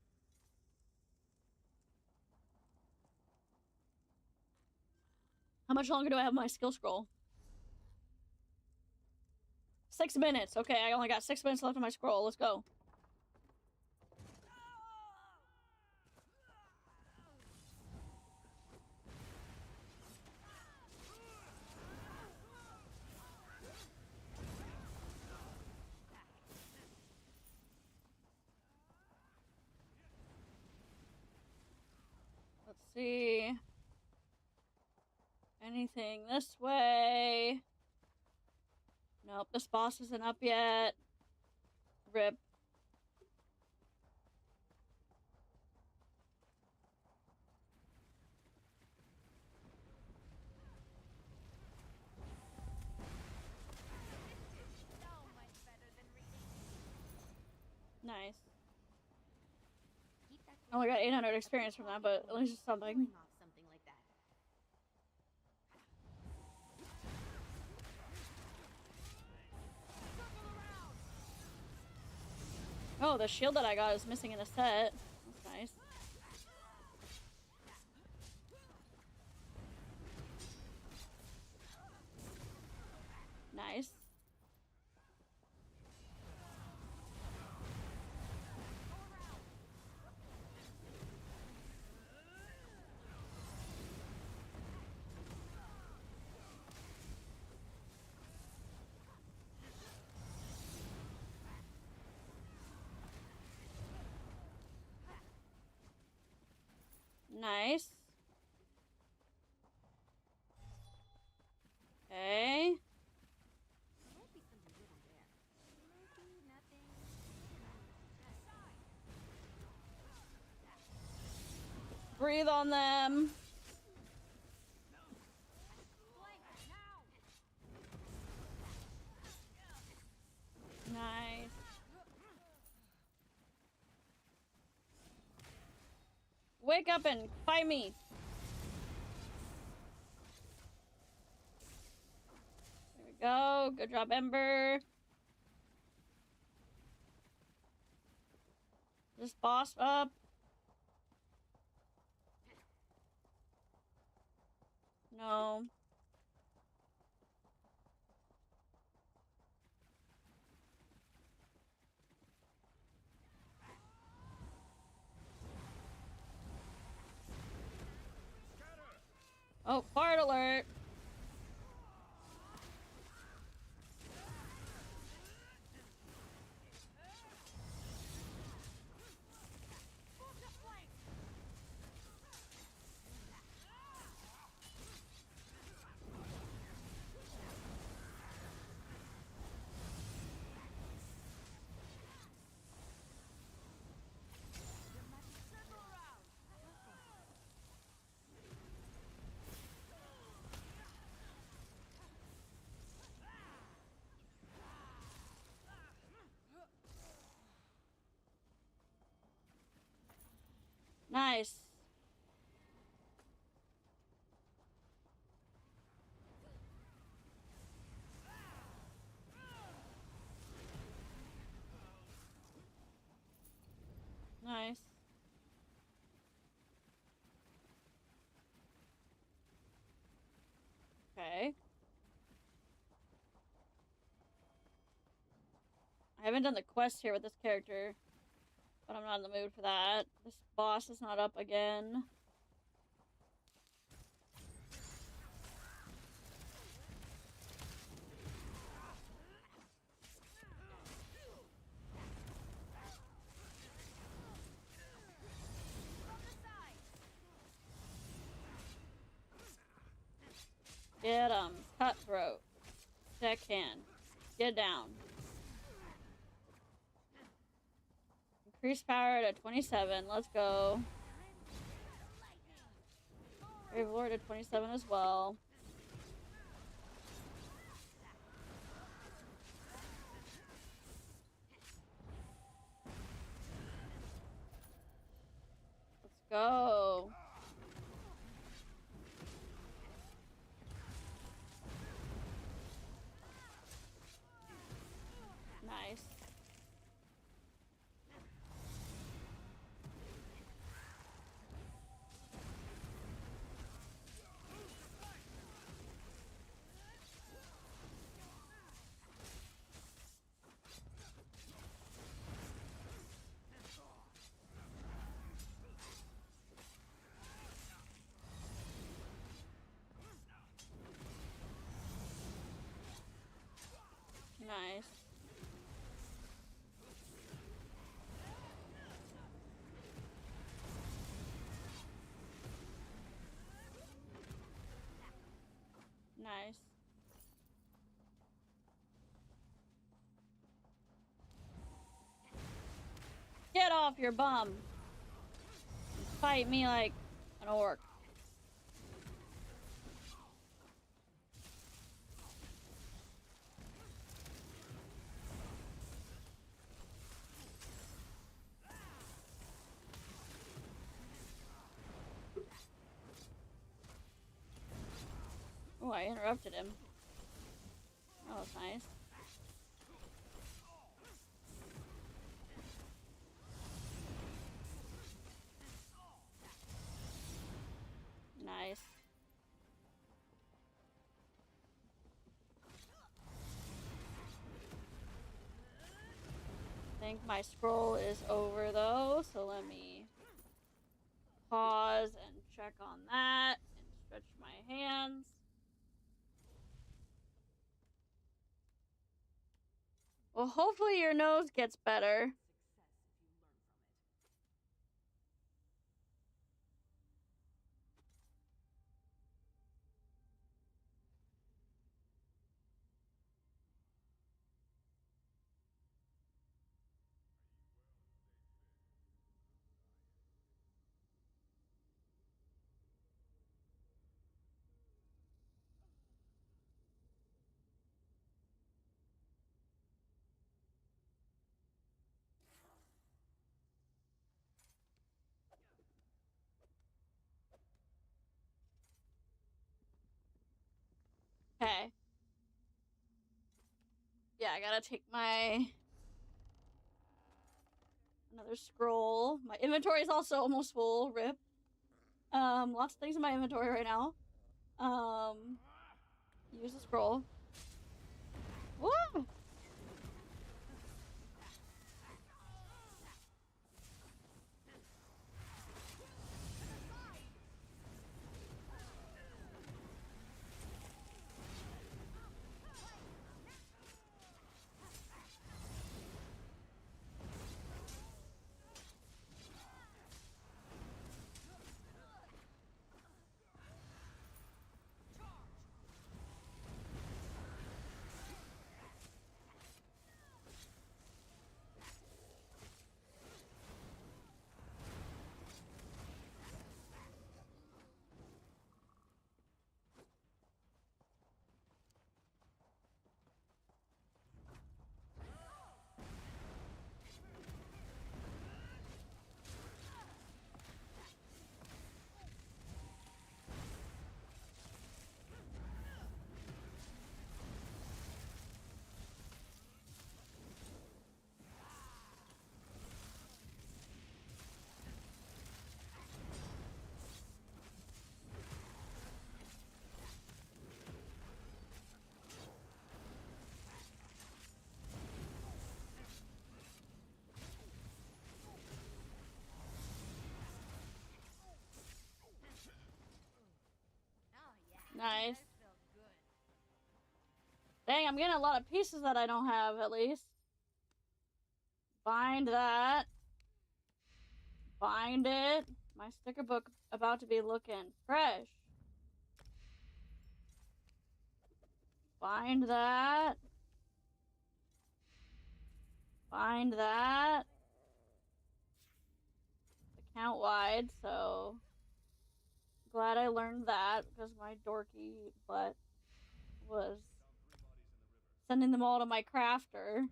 [SPEAKER 1] How much longer do I have my skill scroll? 6 minutes. Okay, I only got 6 minutes left on my scroll. Let's go. Let's see. Anything this way? Nope, this boss isn't up yet. Rip. Nice. I only got 800 experience from that, but at least it's something. Oh, the shield that I got is missing in the set. That's nice. Nice. Nice. Okay.
[SPEAKER 2] Might be something hidden there. Maybe nothing.
[SPEAKER 1] Breathe on them.
[SPEAKER 2] Flank now.
[SPEAKER 1] Nice. Wake up and fight me. There we go. Good job, Ember. This boss up. No. Oh, fart alert. Nice. Nice. Okay. I haven't done the quest here with this character, but I'm not in the mood for that. This boss is not up again. Get 'em. Cutthroat. Deckhand. Get down. Increase power to 27. Let's go. Brave Lord at 27 as well. Let's go. Nice. Nice. Nice. Get off your bum. Fight me like an orc. Oh, I interrupted him. That was nice. Nice. I think my scroll is over though, so let me pause and check on that and stretch my hands. Well, hopefully your nose gets better. Okay. Yeah, I gotta take my... Another scroll. My inventory is also almost full. Rip. Lots of things in my inventory right now. Use the scroll. Woo!
[SPEAKER 2] Oh yeah.
[SPEAKER 1] Nice.
[SPEAKER 2] That felt good.
[SPEAKER 1] Dang, I'm getting a lot of pieces that I don't have, at least. Bind that. Bind it. My sticker book about to be looking fresh. Bind that. Bind that. Account wide, so glad I learned that because my dorky butt was sending them all to my crafter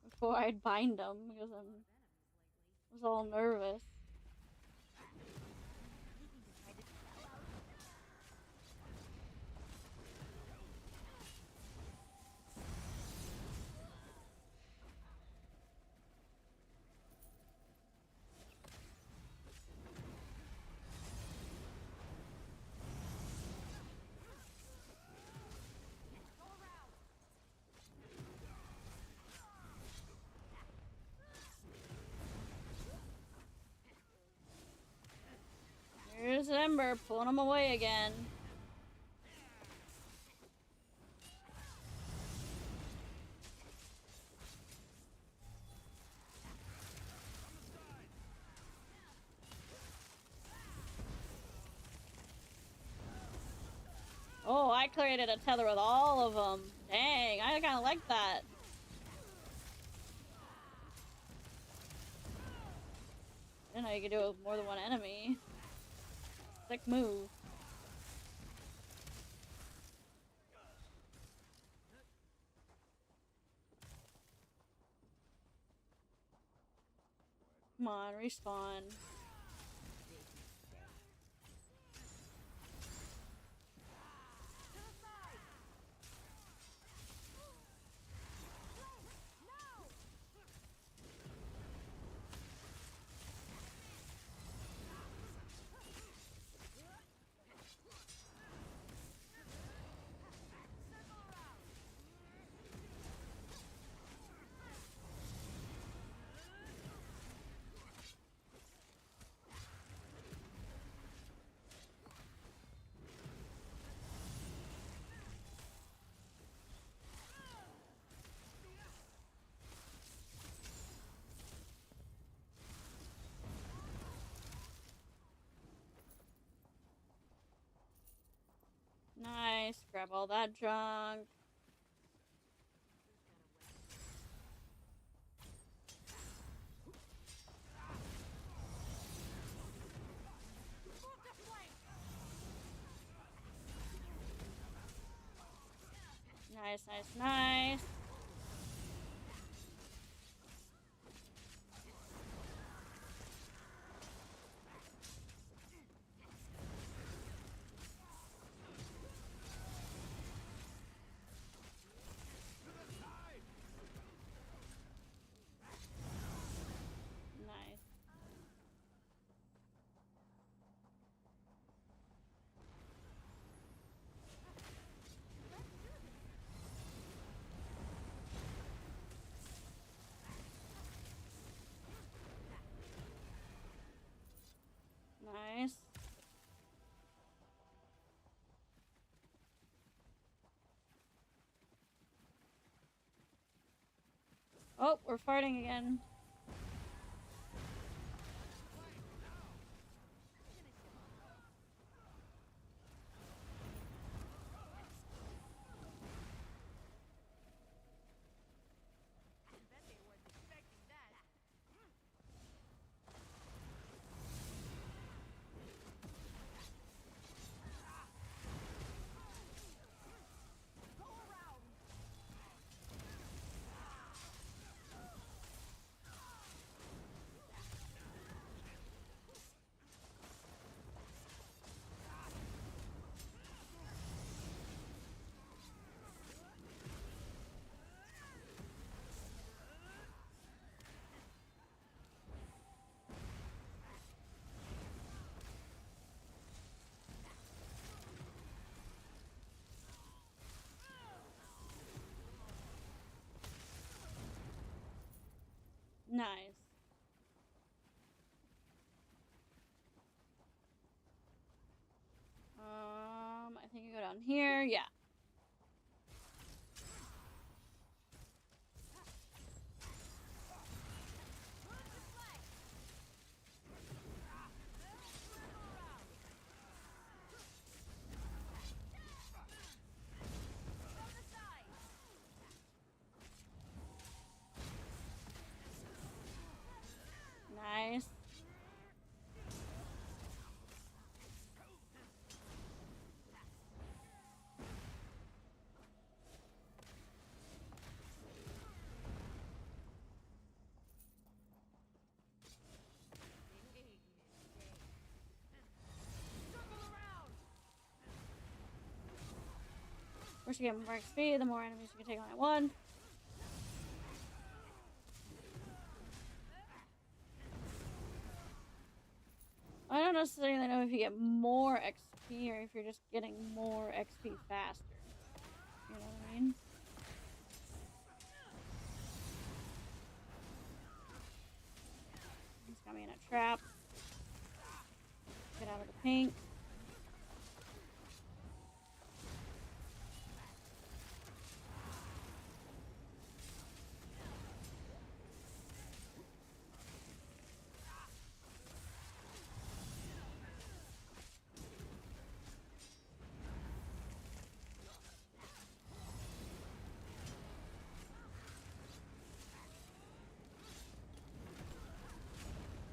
[SPEAKER 1] before I'd bind them because I was all nervous. Here's Ember pulling him away again. Oh, I created a tether with all of them. Dang, I kind of like that. I didn't know you could do it with more than one enemy. Sick move. Come on, respawn. Nice. Grab all that junk. Nice, nice, nice. Oh, we're farting again.
[SPEAKER 2] Bet they weren't expecting that. Go around.
[SPEAKER 1] Nice. I think you go down here. Yeah. Nice. Of course, you get more XP, the more enemies you can take on at once. I don't necessarily know if you get more XP or if you're just getting more XP faster. You know what I mean? He's got me in a trap. Get out of the paint.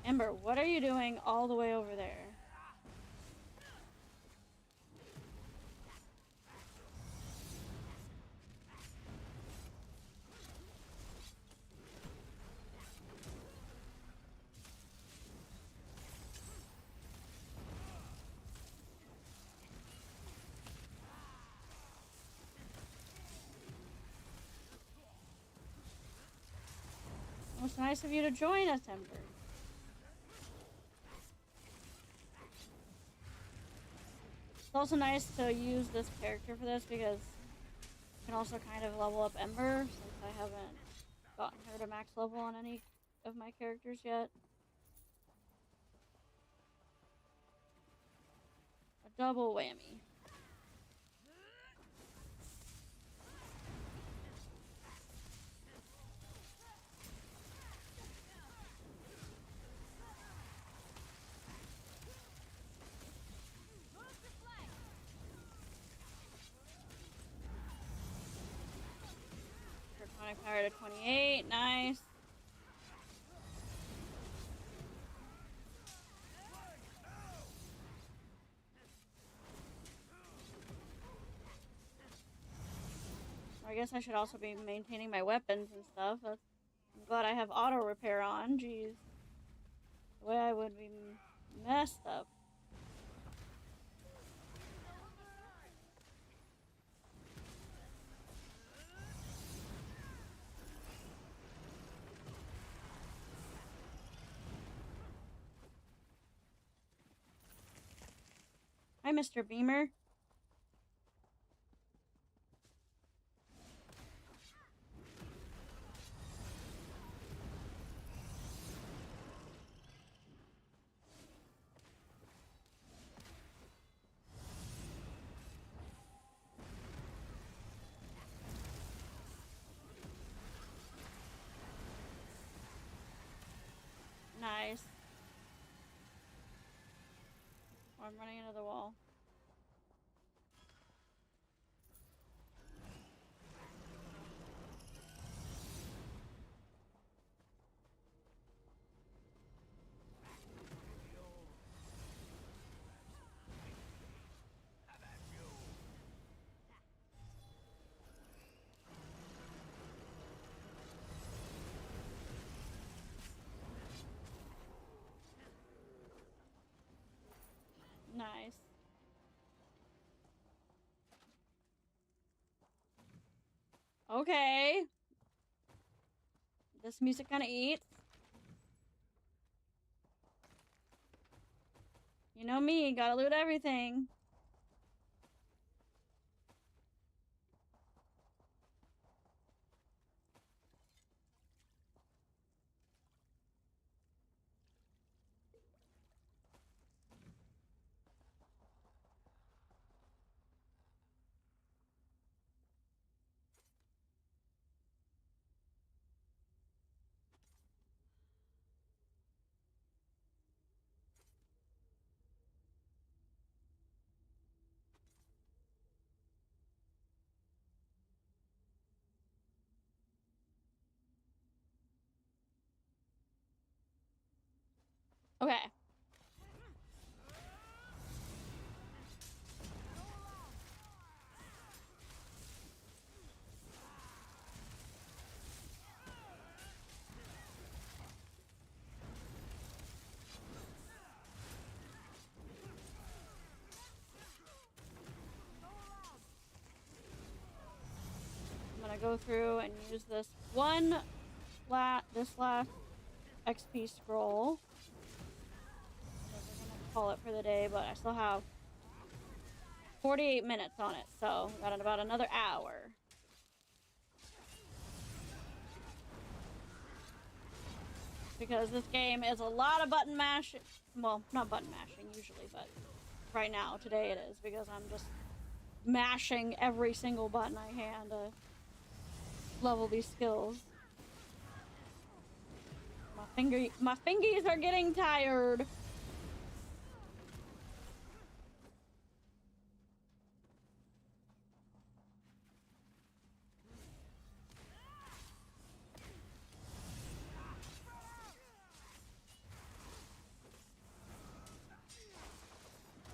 [SPEAKER 1] Ember, what are you doing all the way over there? Well, it's nice of you to join us, Ember. It's also nice to use this character for this because you can also kind of level up Ember since I haven't gotten her to max level on any of my characters yet. A double whammy. Draconic power to 28, nice. I guess I should also be maintaining my weapons and stuff. I'm glad I have auto repair on. Jeez. The way I would be messed up. Hi, Mr. Beamer. Nice. Oh, I'm running into the wall. Nice. Okay. This music kind of eats. You know me, gotta loot everything. Okay. I'm gonna go through and use this last XP scroll. We're gonna call it for the day, but I still have 48 minutes on it, so we got about another hour. Because this game is a lot of button mashing. Well, not button mashing usually, but right now, today it is, because I'm just mashing every single button I can to level these skills. My fingies are getting tired.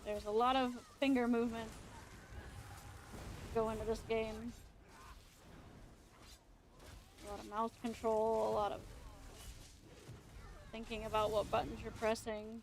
[SPEAKER 1] There's a lot of finger movement go into this game. A lot of mouse control, a lot of thinking about what buttons you're pressing.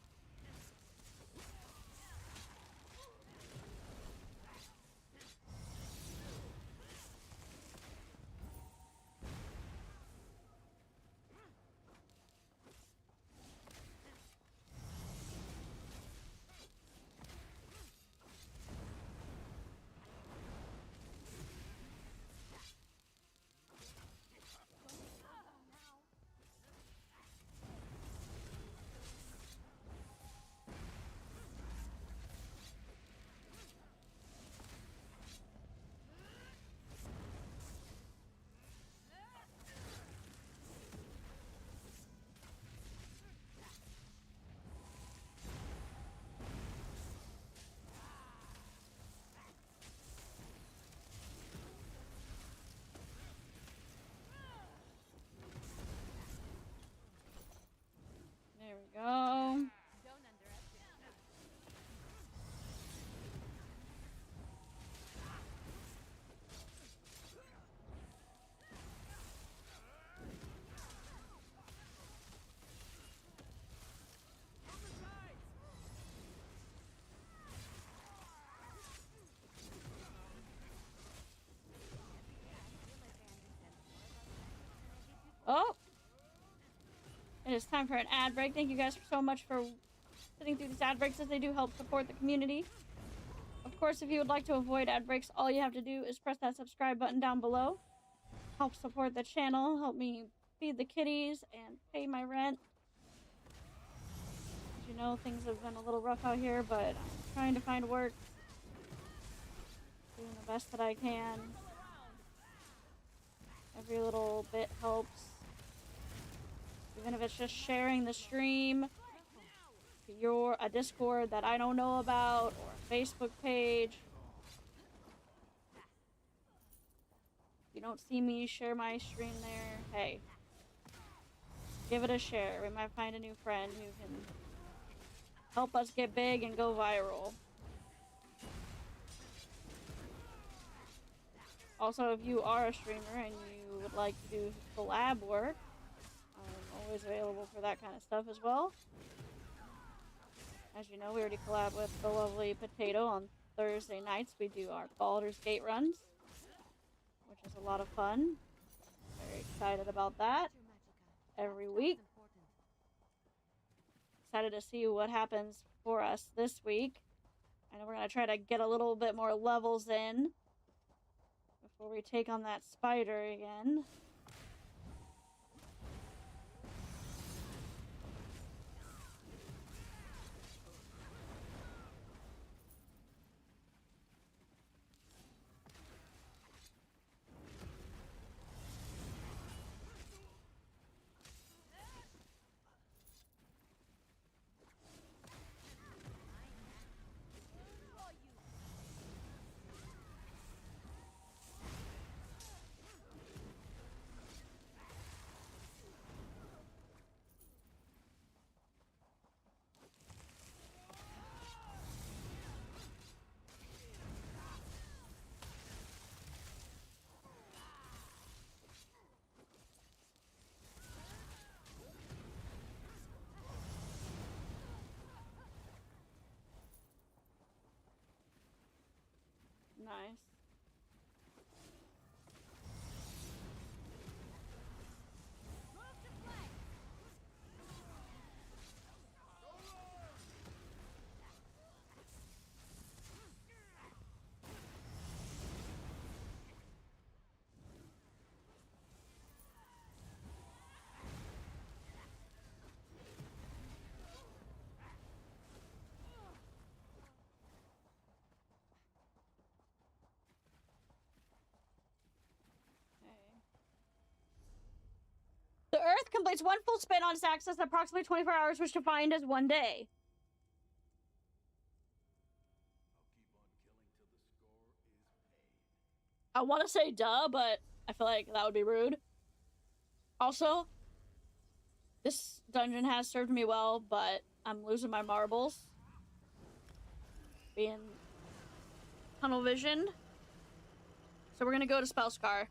[SPEAKER 1] There we go.
[SPEAKER 2] Don't underestimate me.
[SPEAKER 1] Oh! It is time for an ad break. Thank you guys so much for sitting through these ad breaks, as they do help support the community. Of course, if you would like to avoid ad breaks, all you have to do is press that subscribe button down below. Help support the channel, help me feed the kitties, and pay my rent. As you know, things have been a little rough out here, but I'm trying to find work. Doing the best that I can. Every little bit helps. Even if it's just sharing the stream to a Discord that I don't know about, or a Facebook page. If you don't see me share my stream there, hey, give it a share. We might find a new friend who can help us get big and go viral. Also, if you are a streamer and you would like to do collab work, I'm always available for that kind of stuff as well. As you know, we already collab with the lovely Potato on Thursday nights. We do our Baldur's Gate runs, which is a lot of fun. Very excited about that every week. Excited to see what happens for us this week. I know we're going to try to get a little bit more levels in before we take on that spider again. Nice. The Earth completes one full spin on its axis in approximately 24 hours, which defined as one day. I want to say duh, but I feel like that would be rude. Also, this dungeon has served me well, but I'm losing my marbles. Being tunnel visioned. So we're going to go to Spellscar.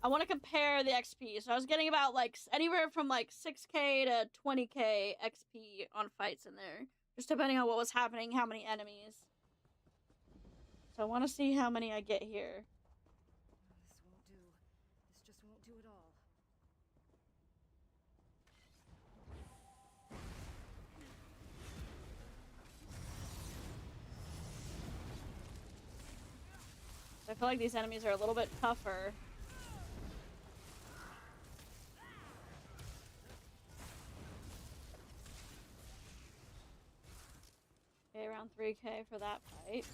[SPEAKER 1] I want to compare the XP. So I was getting about like anywhere from like 6k to 20k XP on fights in there. Just depending on what was happening, how many enemies. So I want to see how many I get here.
[SPEAKER 2] This won't do. This just won't do at all.
[SPEAKER 1] I feel like these enemies are a little bit tougher. Okay, around 3k for that fight.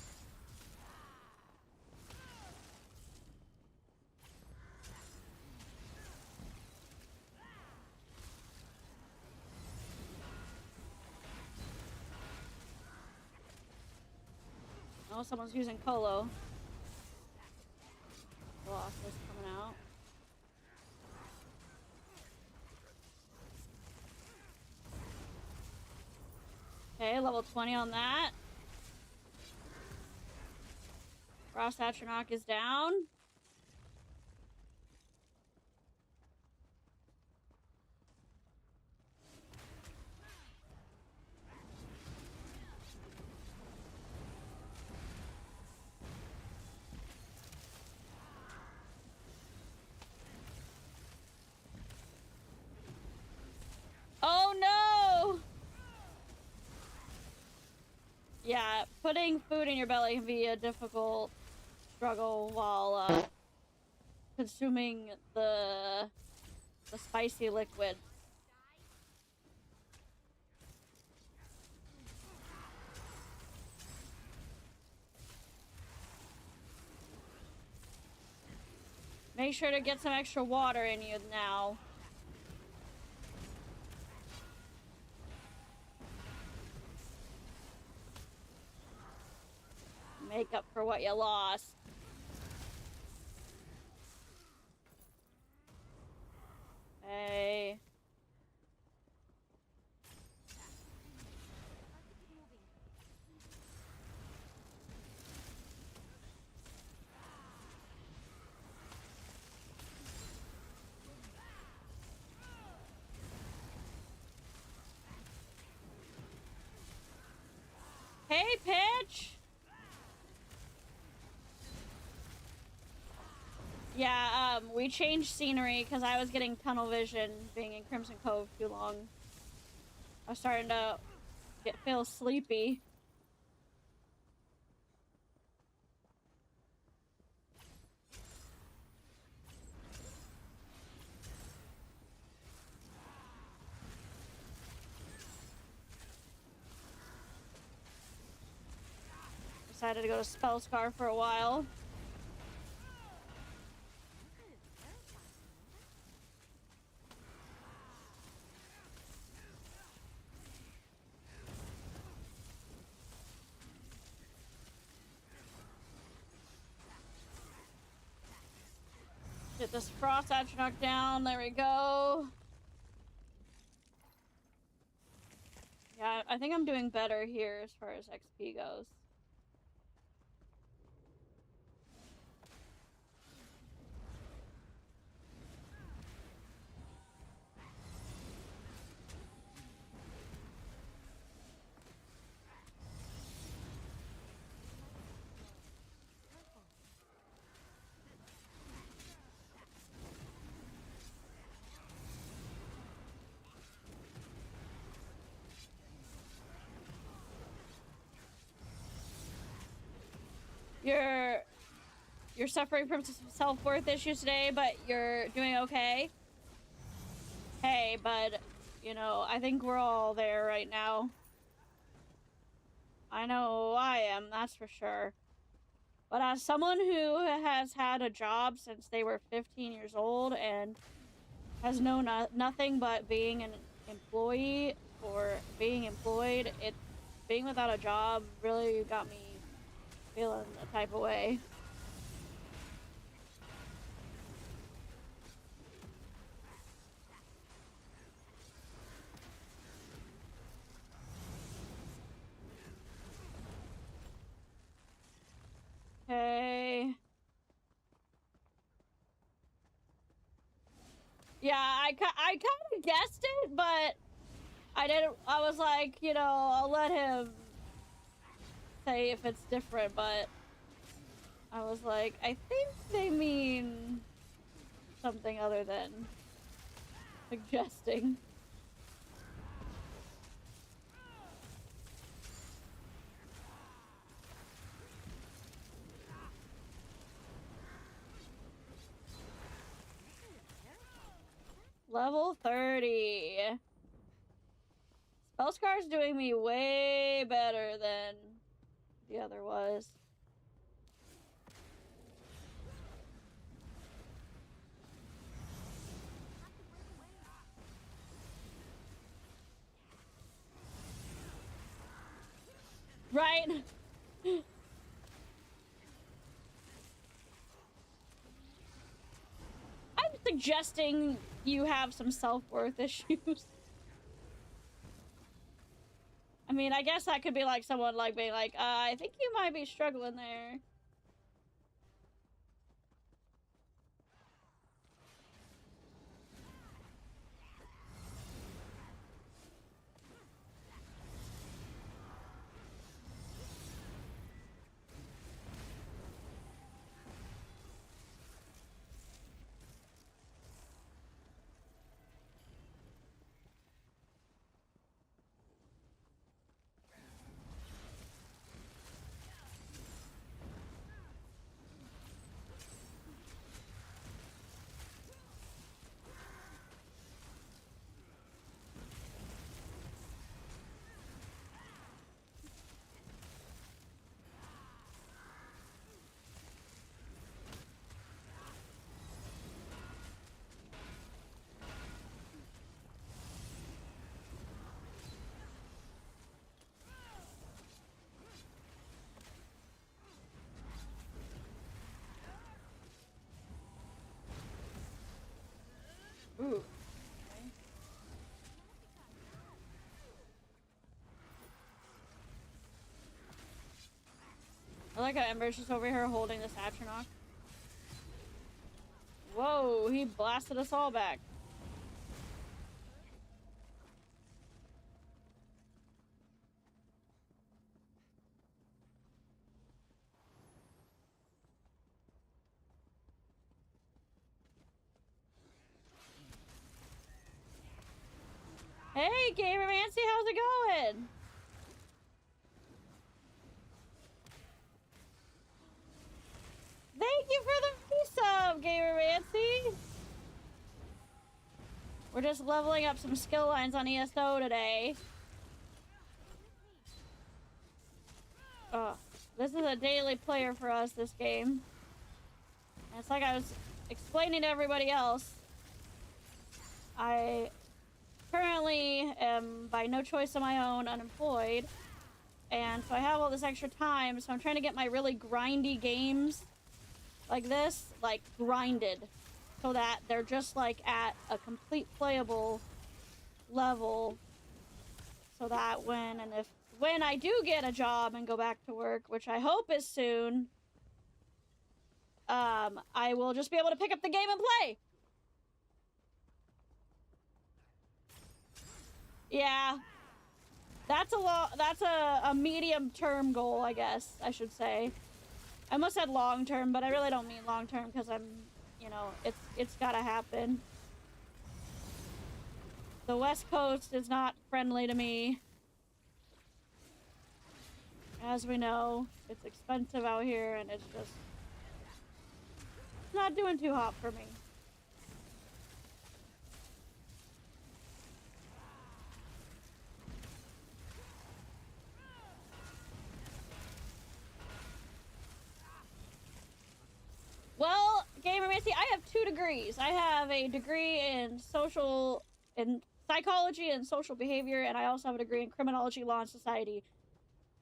[SPEAKER 1] Oh, someone's using Colo. Colossus coming out. Okay, level 20 on that. Frost Atronach is down. Oh no! Yeah, putting food in your belly can be a difficult struggle while consuming the spicy liquid. Make sure to get some extra water in you now. Make up for what you lost. Hey. Hey, Pitch! Yeah, we changed scenery because I was getting tunnel vision being in Crimson Cove too long. I was starting to feel sleepy. Decided to go to Spellscar for a while. Get this Frost Atronach down. There we go. Yeah, I think I'm doing better here as far as XP goes. You're suffering from self-worth issues today, but you're doing okay. Hey, bud, you know, I think we're all there right now. I know I am, that's for sure. But as someone who has had a job since they were 15 years old and has known nothing but being an employee or being employed, being without a job really got me feeling a type of way. Okay. Yeah, I kind of guessed it, but I didn't. I was like, you know, I'll let him say if it's different, but I was like, I think they mean something other than suggesting. Level 30. Spellscar's doing me way better than the other was. Right? I'm suggesting you have some self-worth issues. I mean, I guess that could be like someone like being like, I think you might be struggling there. like how Ember's just over here holding this Atronach. Whoa, he blasted us all back. Hey, Gamer Mancy, how's it going? Thank you for the resub, Gamer Mancy. We're just leveling up some skill lines on ESO today. This is a daily player for us, this game. And it's like I was explaining to everybody else. I currently am, by no choice of my own, unemployed. And so I have all this extra time, so I'm trying to get my really grindy games like this, like, grinded. So that they're just, like, at a complete playable level. So that when I do get a job and go back to work, which I hope is soon, I will just be able to pick up the game and play. Yeah. That's a medium-term goal, I guess, I should say. I almost said long-term, but I really don't mean long-term because I'm, you know, it's gotta happen. The West Coast is not friendly to me. As we know, it's expensive out here and it's just not doing too hot for me. Well, Gamer Missy, I have 2 degrees. I have a degree in psychology and social behavior, and I also have a degree in criminology, law, and society.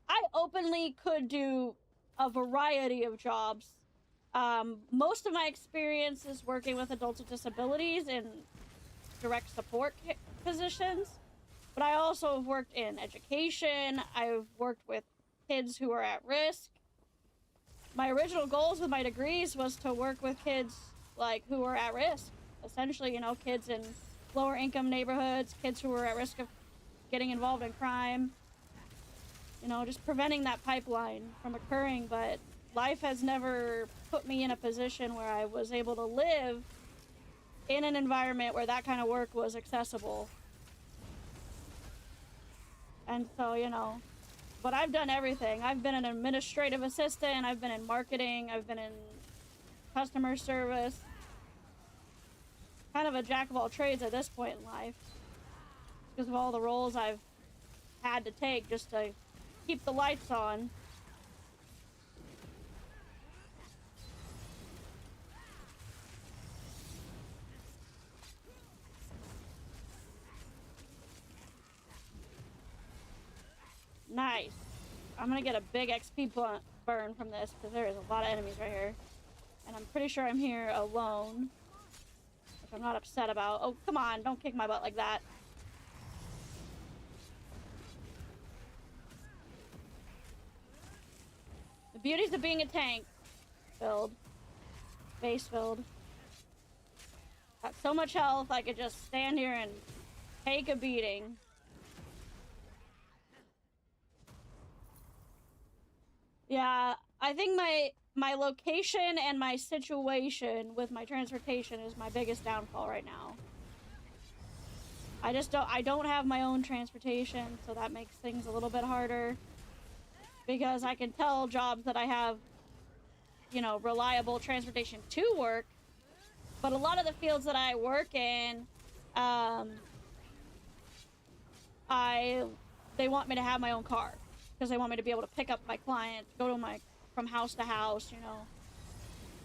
[SPEAKER 1] I openly could do a variety of jobs. Most of my experience is working with adults with disabilities in direct support positions, but I also have worked in education. I've worked with kids who are at risk. My original goals with my degrees was to work with kids like who are at risk. Essentially, you know, kids in lower income neighborhoods, kids who are at risk of getting involved in crime. You know, just preventing that pipeline from occurring, but life has never put me in a position where I was able to live in an environment where that kind of work was accessible. And so, you know, but I've done everything. I've been an administrative assistant, I've been in marketing, I've been in customer service. Kind of a jack of all trades at this point in life. Because of all the roles I've had to take just to keep the lights on. Nice. I'm gonna get a big XP burn from this because there is a lot of enemies right here. And I'm pretty sure I'm here alone. Which I'm not upset about. Oh, come on. Don't kick my butt like that. The beauties of being a tank. Filled. Base filled. Got so much health I could just stand here and take a beating. Yeah, I think my location and my situation with my transportation is my biggest downfall right now. I don't have my own transportation, so that makes things a little bit harder. Because I can tell jobs that I have, you know, reliable transportation to work. But a lot of the fields that I work in, they want me to have my own car. Because they want me to be able to pick up my clients, go to from house to house, you know.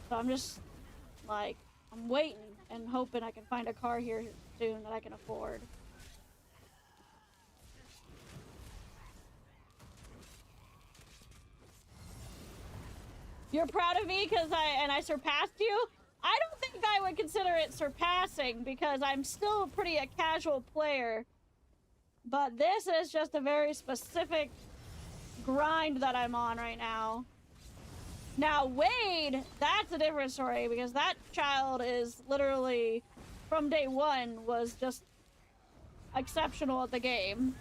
[SPEAKER 1] So I'm just, like, I'm waiting and hoping I can find a car here soon that I can afford. You're proud of me because I surpassed you? I don't think I would consider it surpassing because I'm still pretty a casual player. But this is just a very specific grind that I'm on right now. Now, Wade, that's a different story because that child is literally, from day one, was just exceptional at the game.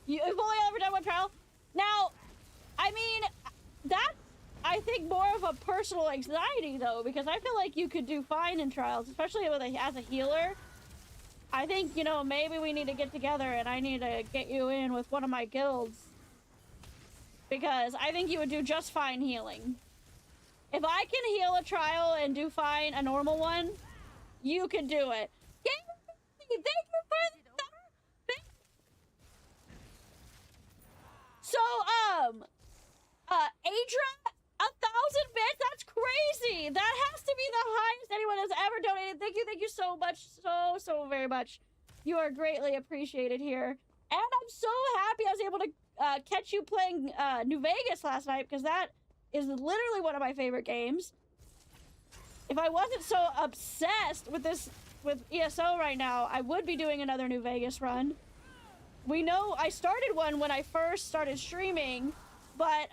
[SPEAKER 1] You've only ever done one trial? Now, I mean, that's, I think, more of a personal anxiety, though, because I feel like you could do fine in trials, especially with as a healer. I think, you know, maybe we need to get together and I need to get you in with one of my guilds. Because I think you would do just fine healing. If I can heal a trial and do fine a normal one, you can do it. Thank you for the... So, Adra, 1,000 bits? That's crazy! That has to be the highest anyone has ever donated. Thank you so much, so very much. You are greatly appreciated here. And I'm so happy I was able to catch you playing New Vegas last night, because that is literally one of my favorite games. If I wasn't so obsessed with ESO right now, I would be doing another New Vegas run. We know I started one when I first started streaming, but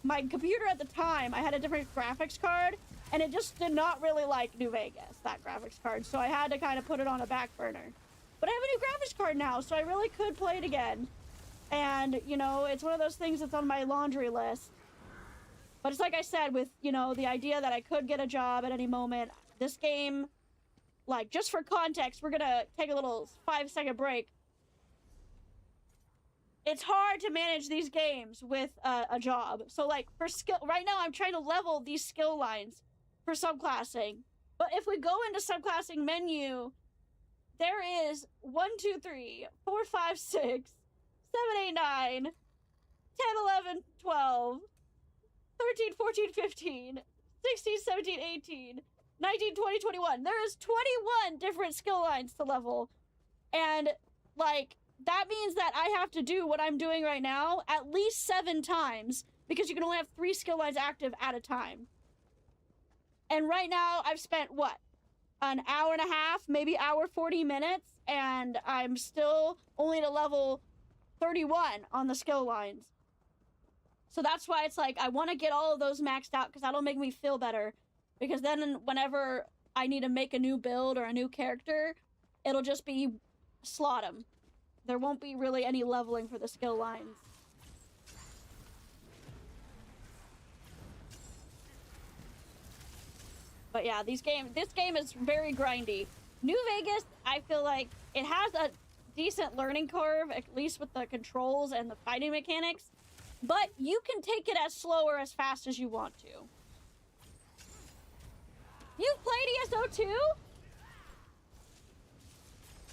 [SPEAKER 1] my computer at the time, I had a different graphics card, and it just did not really like New Vegas, that graphics card, so I had to kind of put it on a back burner. But I have a new graphics card now, so I really could play it again. And, you know, it's one of those things that's on my laundry list. But it's like I said, with, you know, the idea that I could get a job at any moment, this game, like, just for context, we're gonna take a little 5-second break. It's hard to manage these games with a job. So, like, for skill, right now I'm trying to level these skill lines for subclassing. But if we go into subclassing menu, there is 1, 2, 3, 4, 5, 6, 7, 8, 9, 10, 11, 12, 13, 14, 15, 16, 17, 18, 19, 20, 21. There is 21 different skill lines to level. And, like, that means that I have to do what I'm doing right now at least 7 times, because you can only have 3 skill lines active at a time. And right now, I've spent, what? An hour and a half, maybe hour 40 minutes, and I'm still only to level 31 on the skill lines. So that's why it's like, I want to get all of those maxed out, because that'll make me feel better. Because then whenever I need to make a new build or a new character, it'll just be slot 'em. There won't be really any leveling for the skill lines. But yeah, this game is very grindy. New Vegas, I feel like it has a decent learning curve, at least with the controls and the fighting mechanics. But you can take it as slow or as fast as you want to. You've played ESO too?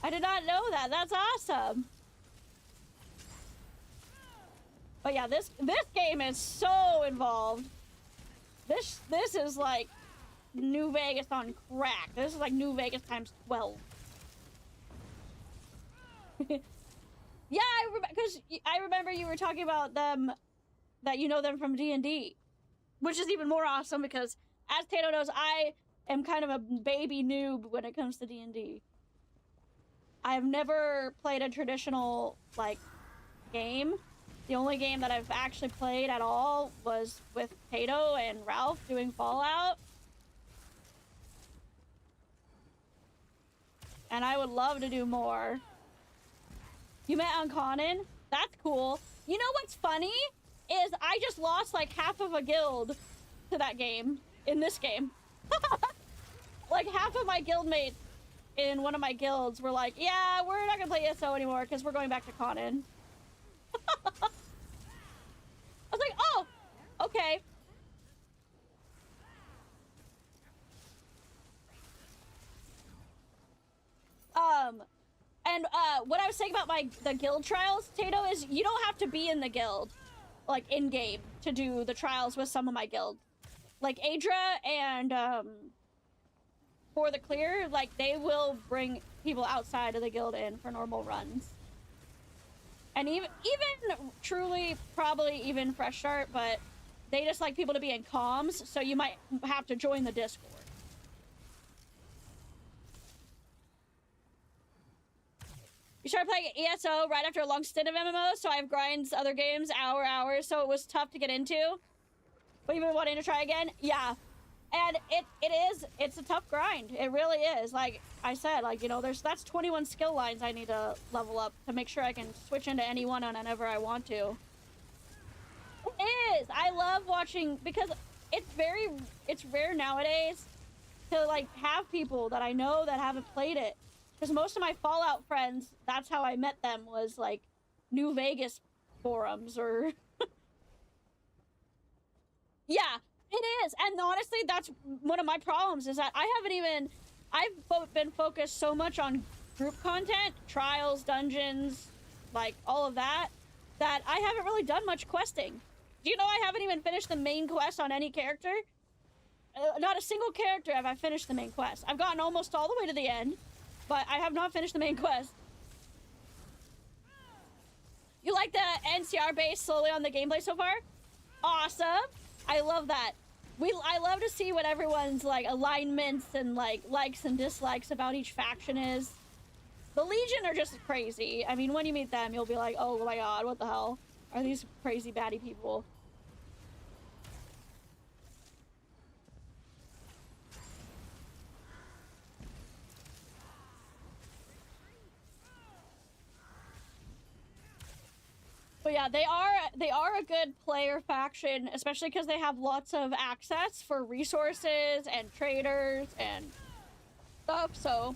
[SPEAKER 1] I did not know that. That's awesome. But yeah, this game is so involved. This is like New Vegas on crack. This is like New Vegas times 12. Yeah, because I remember you were talking about them, that you know them from D&D, which is even more awesome because, as Tato knows, I am kind of a baby noob when it comes to D&D. I've never played a traditional, like, game. The only game that I've actually played at all was with Tato and Ralph doing Fallout. And I would love to do more. You met on Conan? That's cool. You know what's funny? Is I just lost like half of a guild to that game. In this game. Like half of my guildmates in one of my guilds were like, yeah, we're not gonna play ESO anymore because we're going back to Conan. I was like, oh, okay. And what I was saying about the guild trials, Tato, is you don't have to be in the guild, like in game, to do the trials with some of my guilds. Like Adra and For the Clear, like they will bring people outside of the guild in for normal runs. And even truly, probably even Fresh Start, but they just like people to be in comms, so you might have to join the Discord. You started playing ESO right after a long stint of MMOs, so I have grinds other games hours, so it was tough to get into. But you've been wanting to try again? Yeah. And it's a tough grind. It really is. Like I said, like, you know, that's 21 skill lines I need to level up to make sure I can switch into any one whenever I want to. It is. I love watching, because it's rare nowadays to like have people that I know that haven't played it. Because most of my Fallout friends, that's how I met them, was like New Vegas forums or yeah, it is. And honestly, that's one of my problems, is that I've been focused so much on group content, trials, dungeons, like all of that, that I haven't really done much questing. Do you know I haven't even finished the main quest on any character? Not a single character have I finished the main quest. I've gotten almost all the way to the end, but I have not finished the main quest. You like the NCR based slowly on the gameplay so far? Awesome. I love that. I love to see what everyone's like alignments and like likes and dislikes about each faction is. The Legion are just crazy. I mean, when you meet them, you'll be like, oh my god, what the hell are these crazy baddie people? But yeah, they are a good player faction, especially because they have lots of access for resources and traders and stuff, so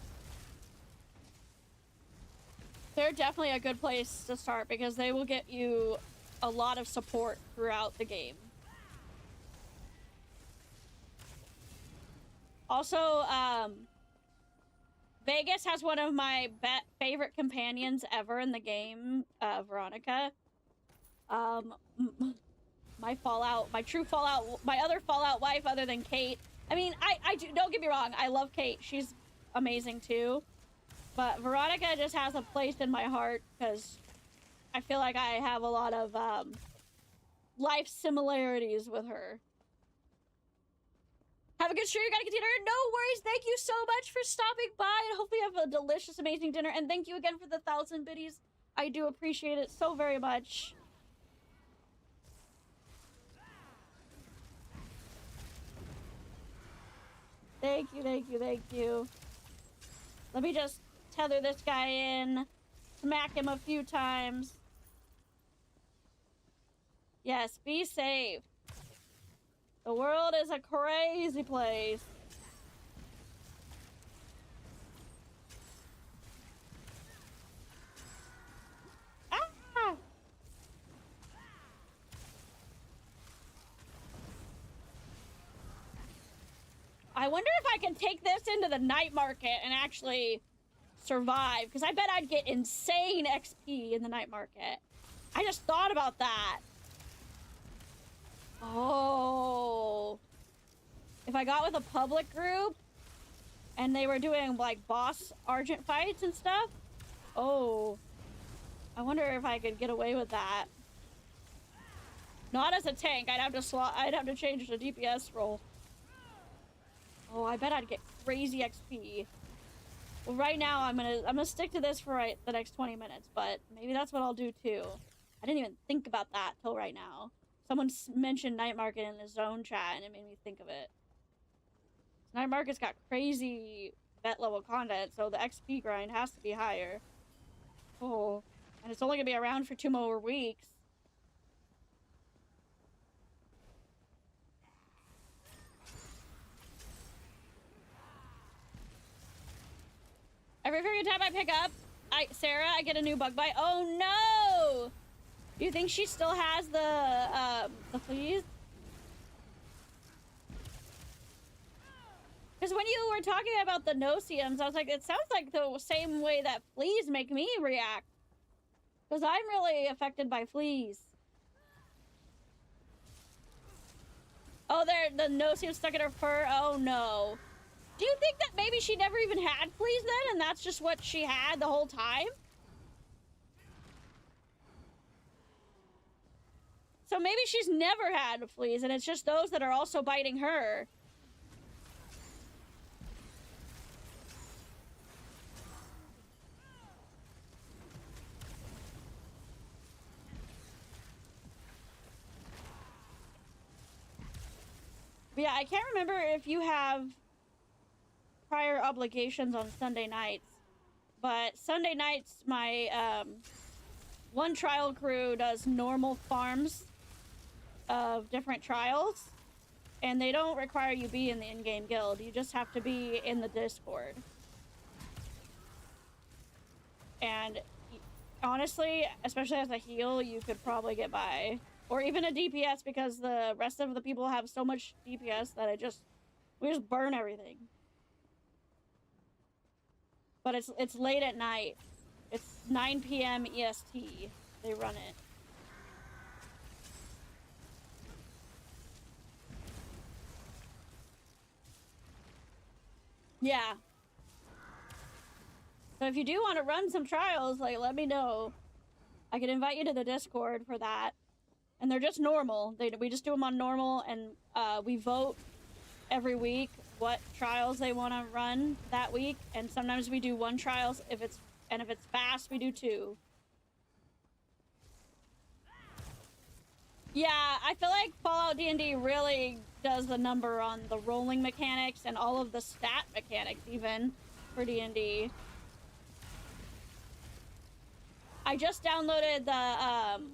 [SPEAKER 1] they're definitely a good place to start because they will get you a lot of support throughout the game. Also, Vegas has one of my favorite companions ever in the game, Veronica. My other Fallout wife other than Kate. I mean, I do, don't get me wrong, I love Kate. She's amazing too. But Veronica just has a place in my heart because I feel like I have a lot of life similarities with her. Have a good stream. You gotta continue. No worries. Thank you so much for stopping by, and hopefully you have a delicious, amazing dinner. And thank you again for the 1,000 biddies. I do appreciate it so very much. Thank you, thank you, thank you. Let me just tether this guy in, smack him a few times. Yes, be safe. The world is a crazy place. Ah! I wonder if I can take this into the night market and actually survive, because I bet I'd get insane XP in the night market. I just thought about that. Oh. If I got with a public group and they were doing like boss Argent fights and stuff. Oh. I wonder if I could get away with that. Not as a tank. I'd have to change the DPS role. Oh, I bet I'd get crazy XP. Well, right now I'm gonna stick to this for the next 20 minutes, but maybe that's what I'll do too. I didn't even think about that till right now. Someone mentioned Night Market in the zone chat, and it made me think of it. Night Market's got crazy bet level content, so the XP grind has to be higher. Oh, and it's only gonna be around for 2 more weeks. Every freaking time I pick up Sarah, I get a new bug bite. Oh no! Do you think she still has the fleas? Because when you were talking about the no-see-ums, I was like, it sounds like the same way that fleas make me react. Because I'm really affected by fleas. Oh, the no-see-um stuck in her fur? Oh no. Do you think that maybe she never even had fleas then, and that's just what she had the whole time? So maybe she's never had fleas, and it's just those that are also biting her. But yeah, I can't remember if you have prior obligations on Sunday nights. But Sunday nights, my one trial crew does normal farms of different trials. And they don't require you be in the in-game guild. You just have to be in the Discord. And honestly, especially as a heal, you could probably get by. Or even a DPS, because the rest of the people have so much DPS that we just burn everything. But it's late at night. It's 9 p.m. EST. They run it. Yeah. So if you do want to run some trials, like, let me know. I can invite you to the Discord for that. And they're just normal. We just do them on normal, and we vote every week what trials they want to run that week. And sometimes we do one trials if it's fast, we do two. Yeah, I feel like Fallout D&D really does the number on the rolling mechanics and all of the stat mechanics even for D&D. I just downloaded the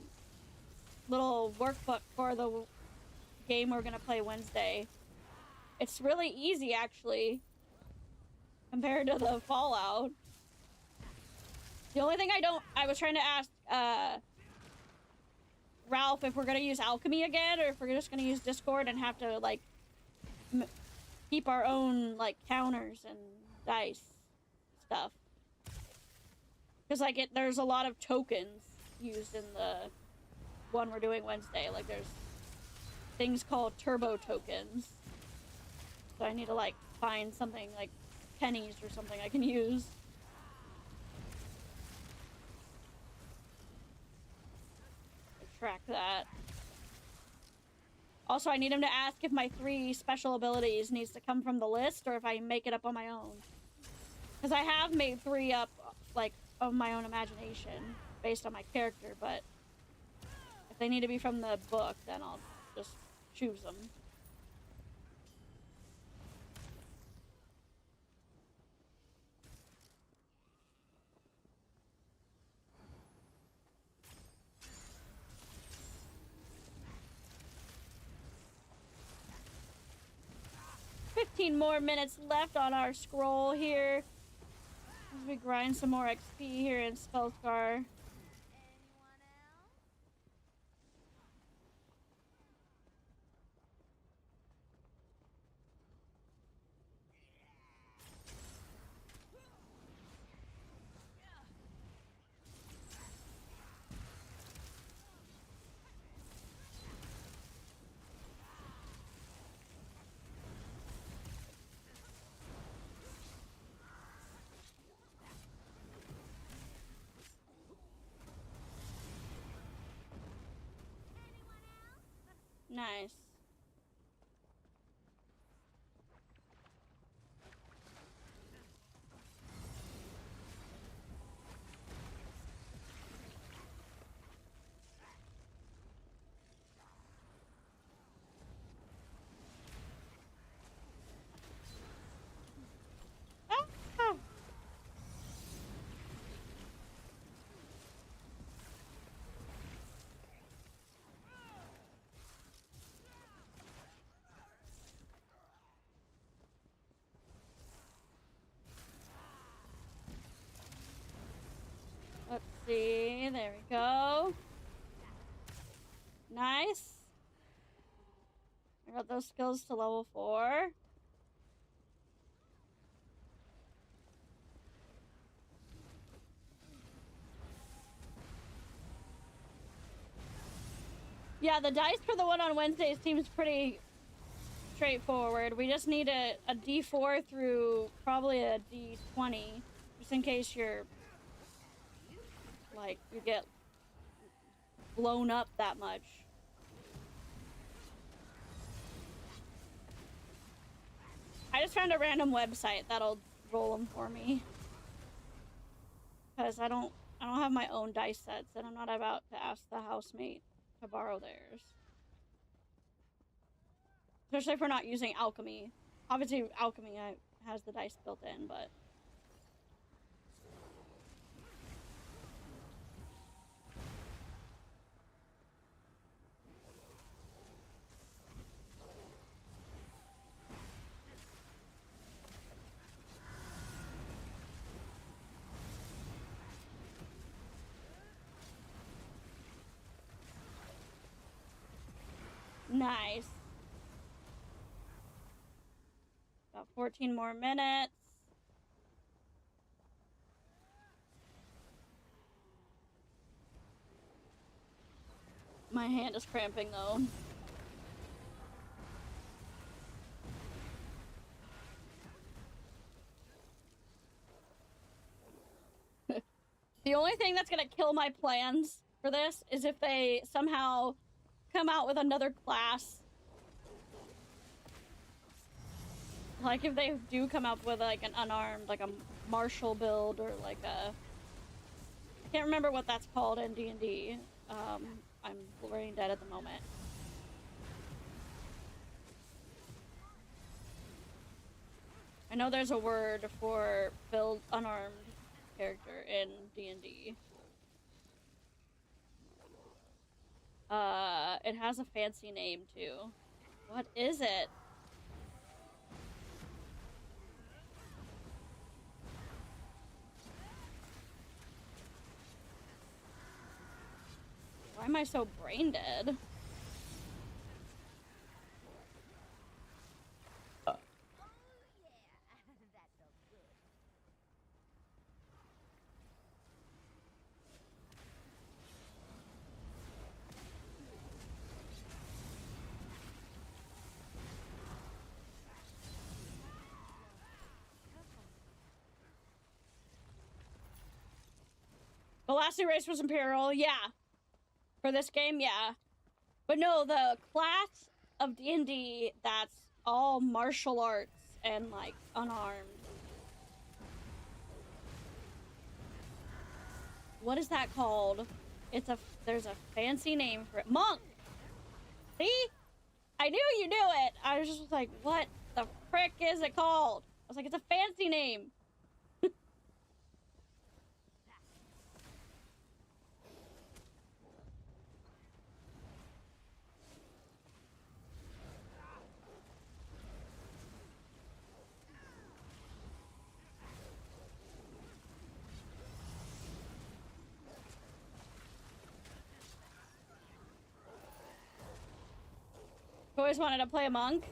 [SPEAKER 1] little workbook for the game we're gonna play Wednesday. It's really easy, actually, compared to the Fallout. The only thing I was trying to ask Ralph if we're gonna use alchemy again, or if we're just gonna use Discord and have to, like, keep our own, like, counters and dice stuff. Because, like, there's a lot of tokens used in the one we're doing Wednesday. Like, there's things called turbo tokens. So I need to, like, find something like pennies or something I can use. Track that. Also, I need him to ask if my 3 special abilities needs to come from the list or if I make it up on my own. Because I have made 3 up, like, of my own imagination based on my character, but if they need to be from the book, then I'll just choose them. $15 more minutes left on our scroll here. As we grind some more XP here in Spellscar.
[SPEAKER 2] Anyone else?
[SPEAKER 1] Nice. Ah, ah. Let's see. There we go. Nice. I got those skills to level 4. Yeah, the dice for the one on Wednesday seems pretty straightforward. We just need a D4 through probably a D20, just in case you're, like, you get blown up that much. I just found a random website that'll roll them for me. Because I don't have my own dice sets, and I'm not about to ask the housemate to borrow theirs. Especially if we're not using alchemy. Obviously, alchemy has the dice built in, but... Nice. About 14 more minutes. My hand is cramping though. The only thing that's gonna kill my plans for this is if they somehow come out with another class. Like if they do come up with like an unarmed, like a martial build or like a... I can't remember what that's called in D&D. I'm brain dead at the moment. I know there's a word for build unarmed character in D&D. It has a fancy name too. What is it? Why am I so brain dead?
[SPEAKER 2] Oh yeah, that felt good.
[SPEAKER 1] The last new race was Imperial, yeah. For this game, yeah. But no, the class of D&D that's all martial arts and like unarmed. What is that called? There's a fancy name for it. Monk! See? I knew you knew it! I was just like, what the frick is it called? I was like, it's a fancy name. I always wanted to play a monk.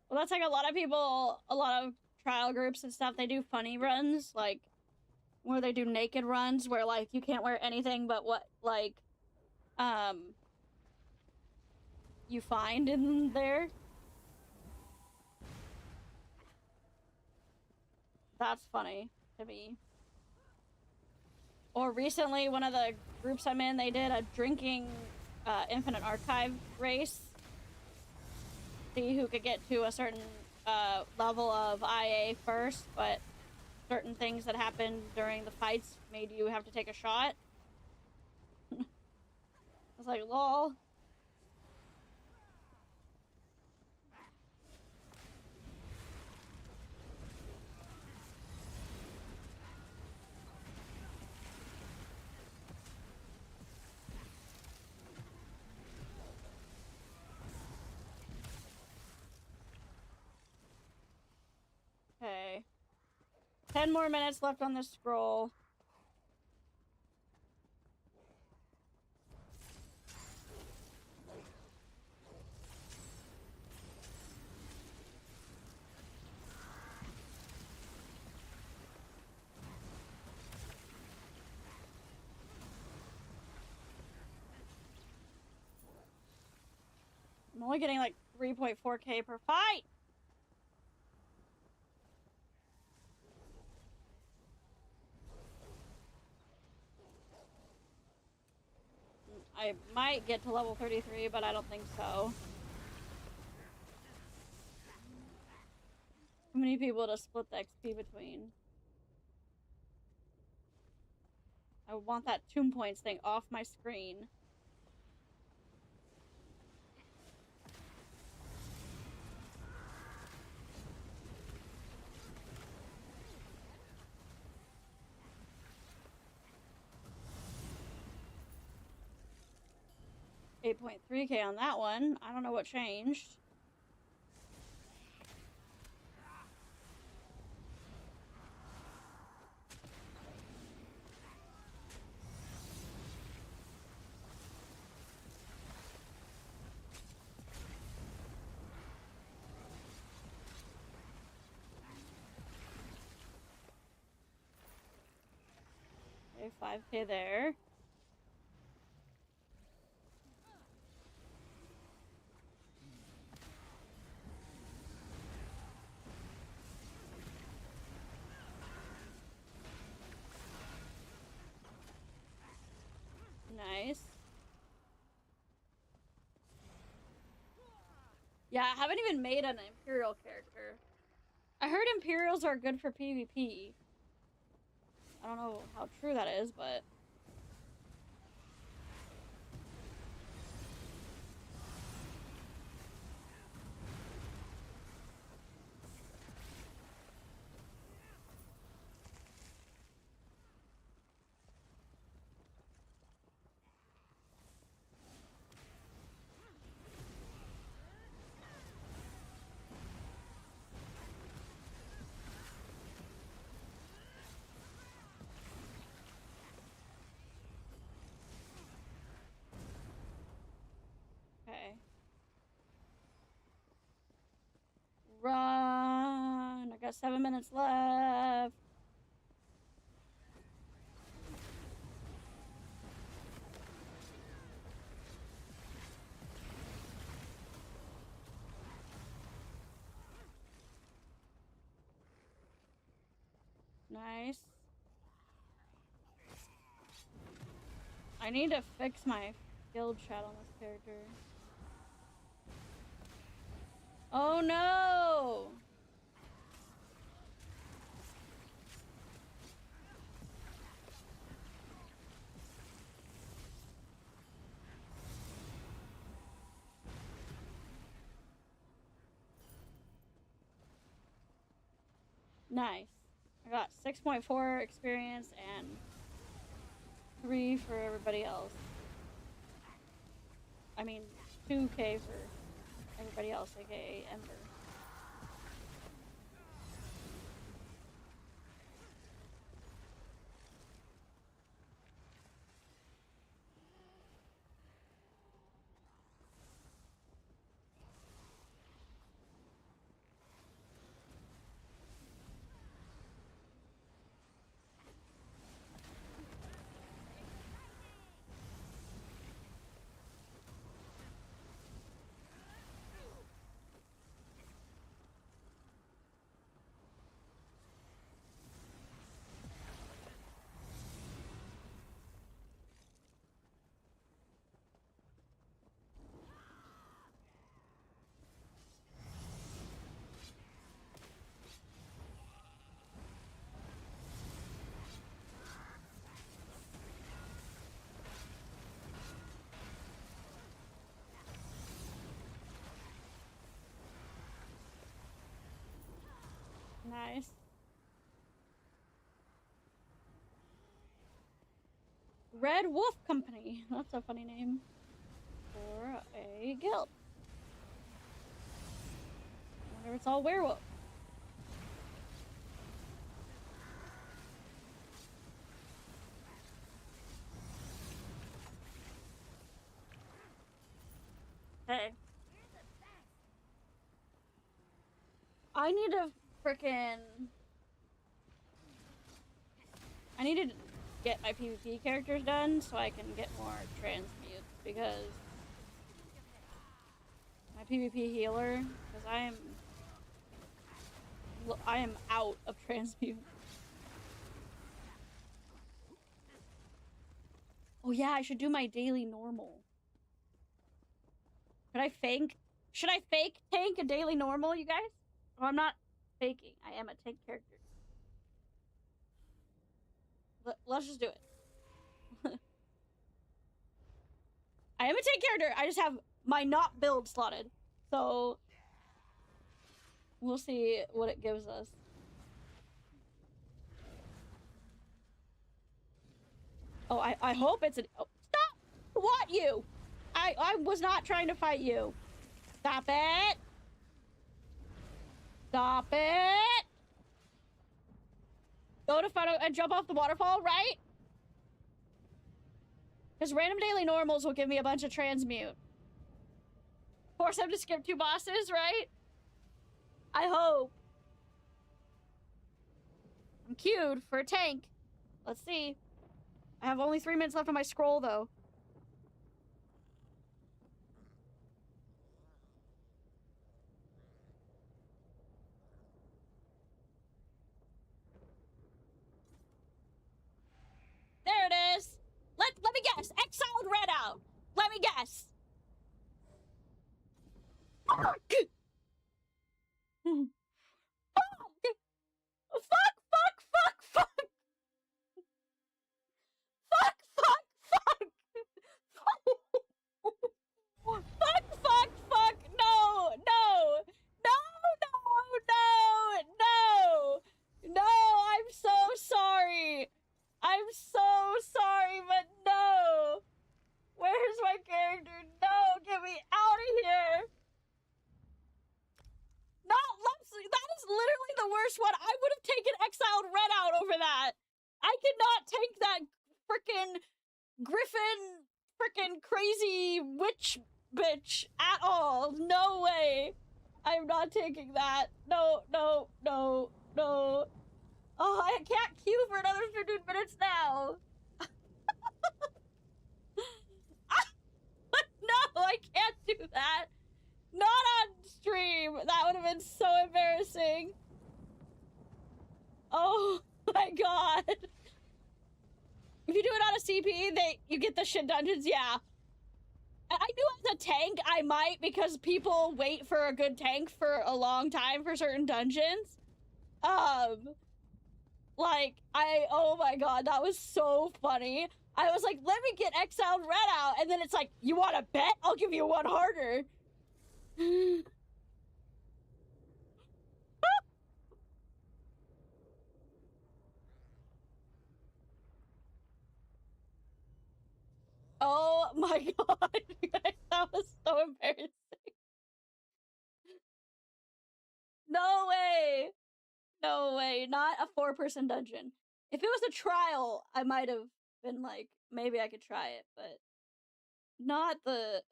[SPEAKER 1] Well, that's like a lot of people, a lot of trial groups and stuff, they do funny runs, like, where they do naked runs, where, like, you can't wear anything but what, like, you find in there. That's funny to me. Or recently, one of the groups I'm in, they did a drinking Infinite Archive race. See who could get to a certain level of IA first, but certain things that happened during the fights made you have to take a shot. I was like, lol. Okay. 10 more minutes left on this scroll. I'm only getting like 3.4k per fight. I might get to level 33, but I don't think so. How many people to split the XP between? I want that tomb points thing off my screen. $8.3K on that one. I don't know what changed. Okay, 5K there. Nice. Yeah, I haven't even made an Imperial character. I heard Imperials are good for PvP. I don't know how true that is, but... Okay. Run! I got 7 minutes left. Nice. I need to fix my guild chat on this character. Oh no! Nice. I got 6.4 experience and 3 for everybody else. I mean, 2K for everybody else, aka Ember. Nice. Red Wolf Company. That's a funny name for a guild. I wonder if it's all werewolf. Hey. I need to frickin'... I need to get my PvP characters done so I can get more transmutes because my PvP healer, because I am out of transmute. Oh yeah, I should do my daily normal. Should I fake tank a daily normal, you guys? Oh, I'm not faking. I am a tank character. Let's just do it. I am a tank character. I just have my not build slotted. So we'll see what it gives us. Oh, I hope it's an... Oh, stop! What, you? I was not trying to fight you. Stop it! Stop it! Go to front and jump off the waterfall, right? Because random daily normals will give me a bunch of transmute. Force him to skip 2 bosses, right? I hope. I'm queued for a tank. Let's see. I have only 3 minutes left on my scroll, though. There it is. Let me guess. Exiled red out. Let me guess. Fuck! Fuck! Fuck! Fuck! Fuck! Fuck! Fuck! Fuck! Fuck! Fuck! Fuck! No! No! No! No! No! No! No! I'm so sorry. I'm so sorry, but no! Where's my character? No! Get me out of here! No! That is literally the worst one. I would have taken Exiled Red out over that. I cannot take that frickin' Griffin frickin' crazy witch bitch at all. No way. I'm not taking that. No, no, no, no. Oh, I can't queue for another 15 minutes now. No, I can't do that. Not on stream. That would have been so embarrassing. Oh my god. If you do it on a CP, you get the shit dungeons, yeah. I knew as a tank I might, because people wait for a good tank for a long time for certain dungeons. Like, oh my god, that was so funny. I was like, let me get Exiled Red out, and then it's like, you want to bet? I'll give you one harder. Oh my god, that was so embarrassing. No way. No way, not a 4-person dungeon. If it was a trial, I might have been like, maybe I could try it, but not the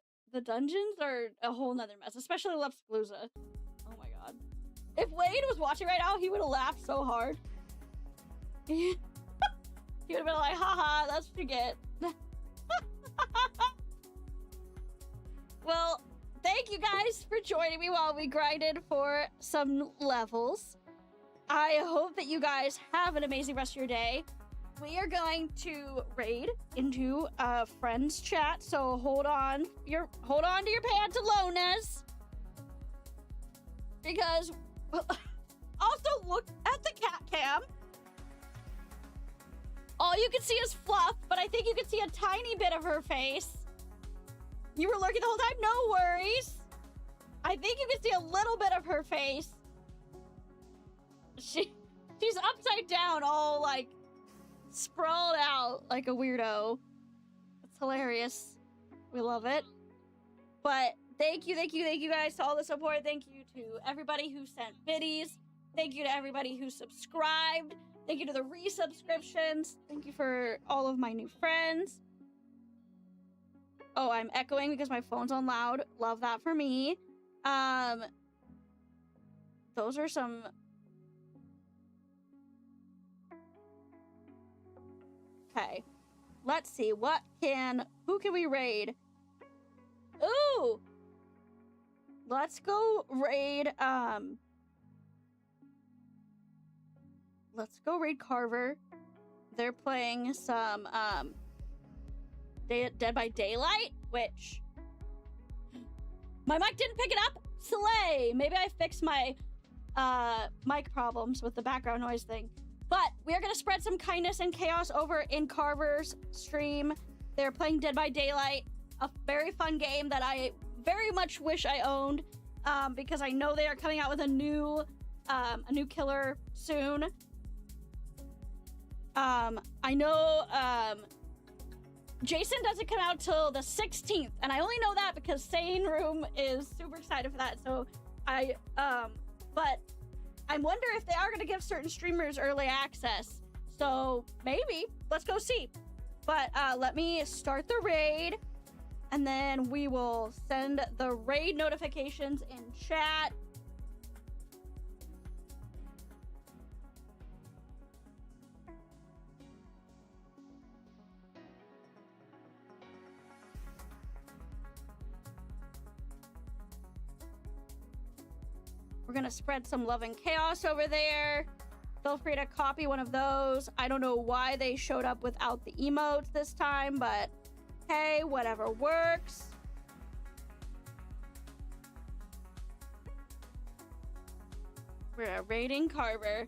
[SPEAKER 1] dungeons are a whole nother mess, especially Lepspalooza. Oh my god. If Wade was watching right now, he would have laughed so hard. He would have been like, haha, that's what you get. Well, thank you guys for joining me while we grinded for some levels. I hope that you guys have an amazing rest of your day. We are going to raid into friends chat, so hold on to your pantalones, because also look at the cat cam. All you can see is fluff, but I think you can see a tiny bit of her face. You were lurking the whole time? No worries. I think you can see a little bit of her face. She's upside down, all like sprawled out like a weirdo. It's hilarious. We love it. But thank you guys to all the support. Thank you to everybody who sent biddies. Thank you to everybody who subscribed. Thank you to the resubscriptions. Thank you for all of my new friends. Oh, I'm echoing because my phone's on loud. Love that for me. Those are some... Okay. Let's see. Who can we raid? Ooh! Let's go raid, let's go raid Carver. They're playing some, Dead by Daylight, which... My mic didn't pick it up? Slay! Maybe I fixed my, mic problems with the background noise thing. But we are going to spread some kindness and chaos over in Carver's stream. They're playing Dead by Daylight. a very fun game that I very much wish I owned, because I know they are coming out with a new killer soon. I know Jason doesn't come out till the 16th, and I only know that because Sane Room is super excited for that. So but I wonder if they are going to give certain streamers early access. So maybe, let's go see. But let me start the raid, and then we will send the raid notifications in chat. We're gonna spread some love and chaos over there. Feel free to copy one of those. I don't know why they showed up without the emotes this time, but hey, whatever works. We're raiding Carver.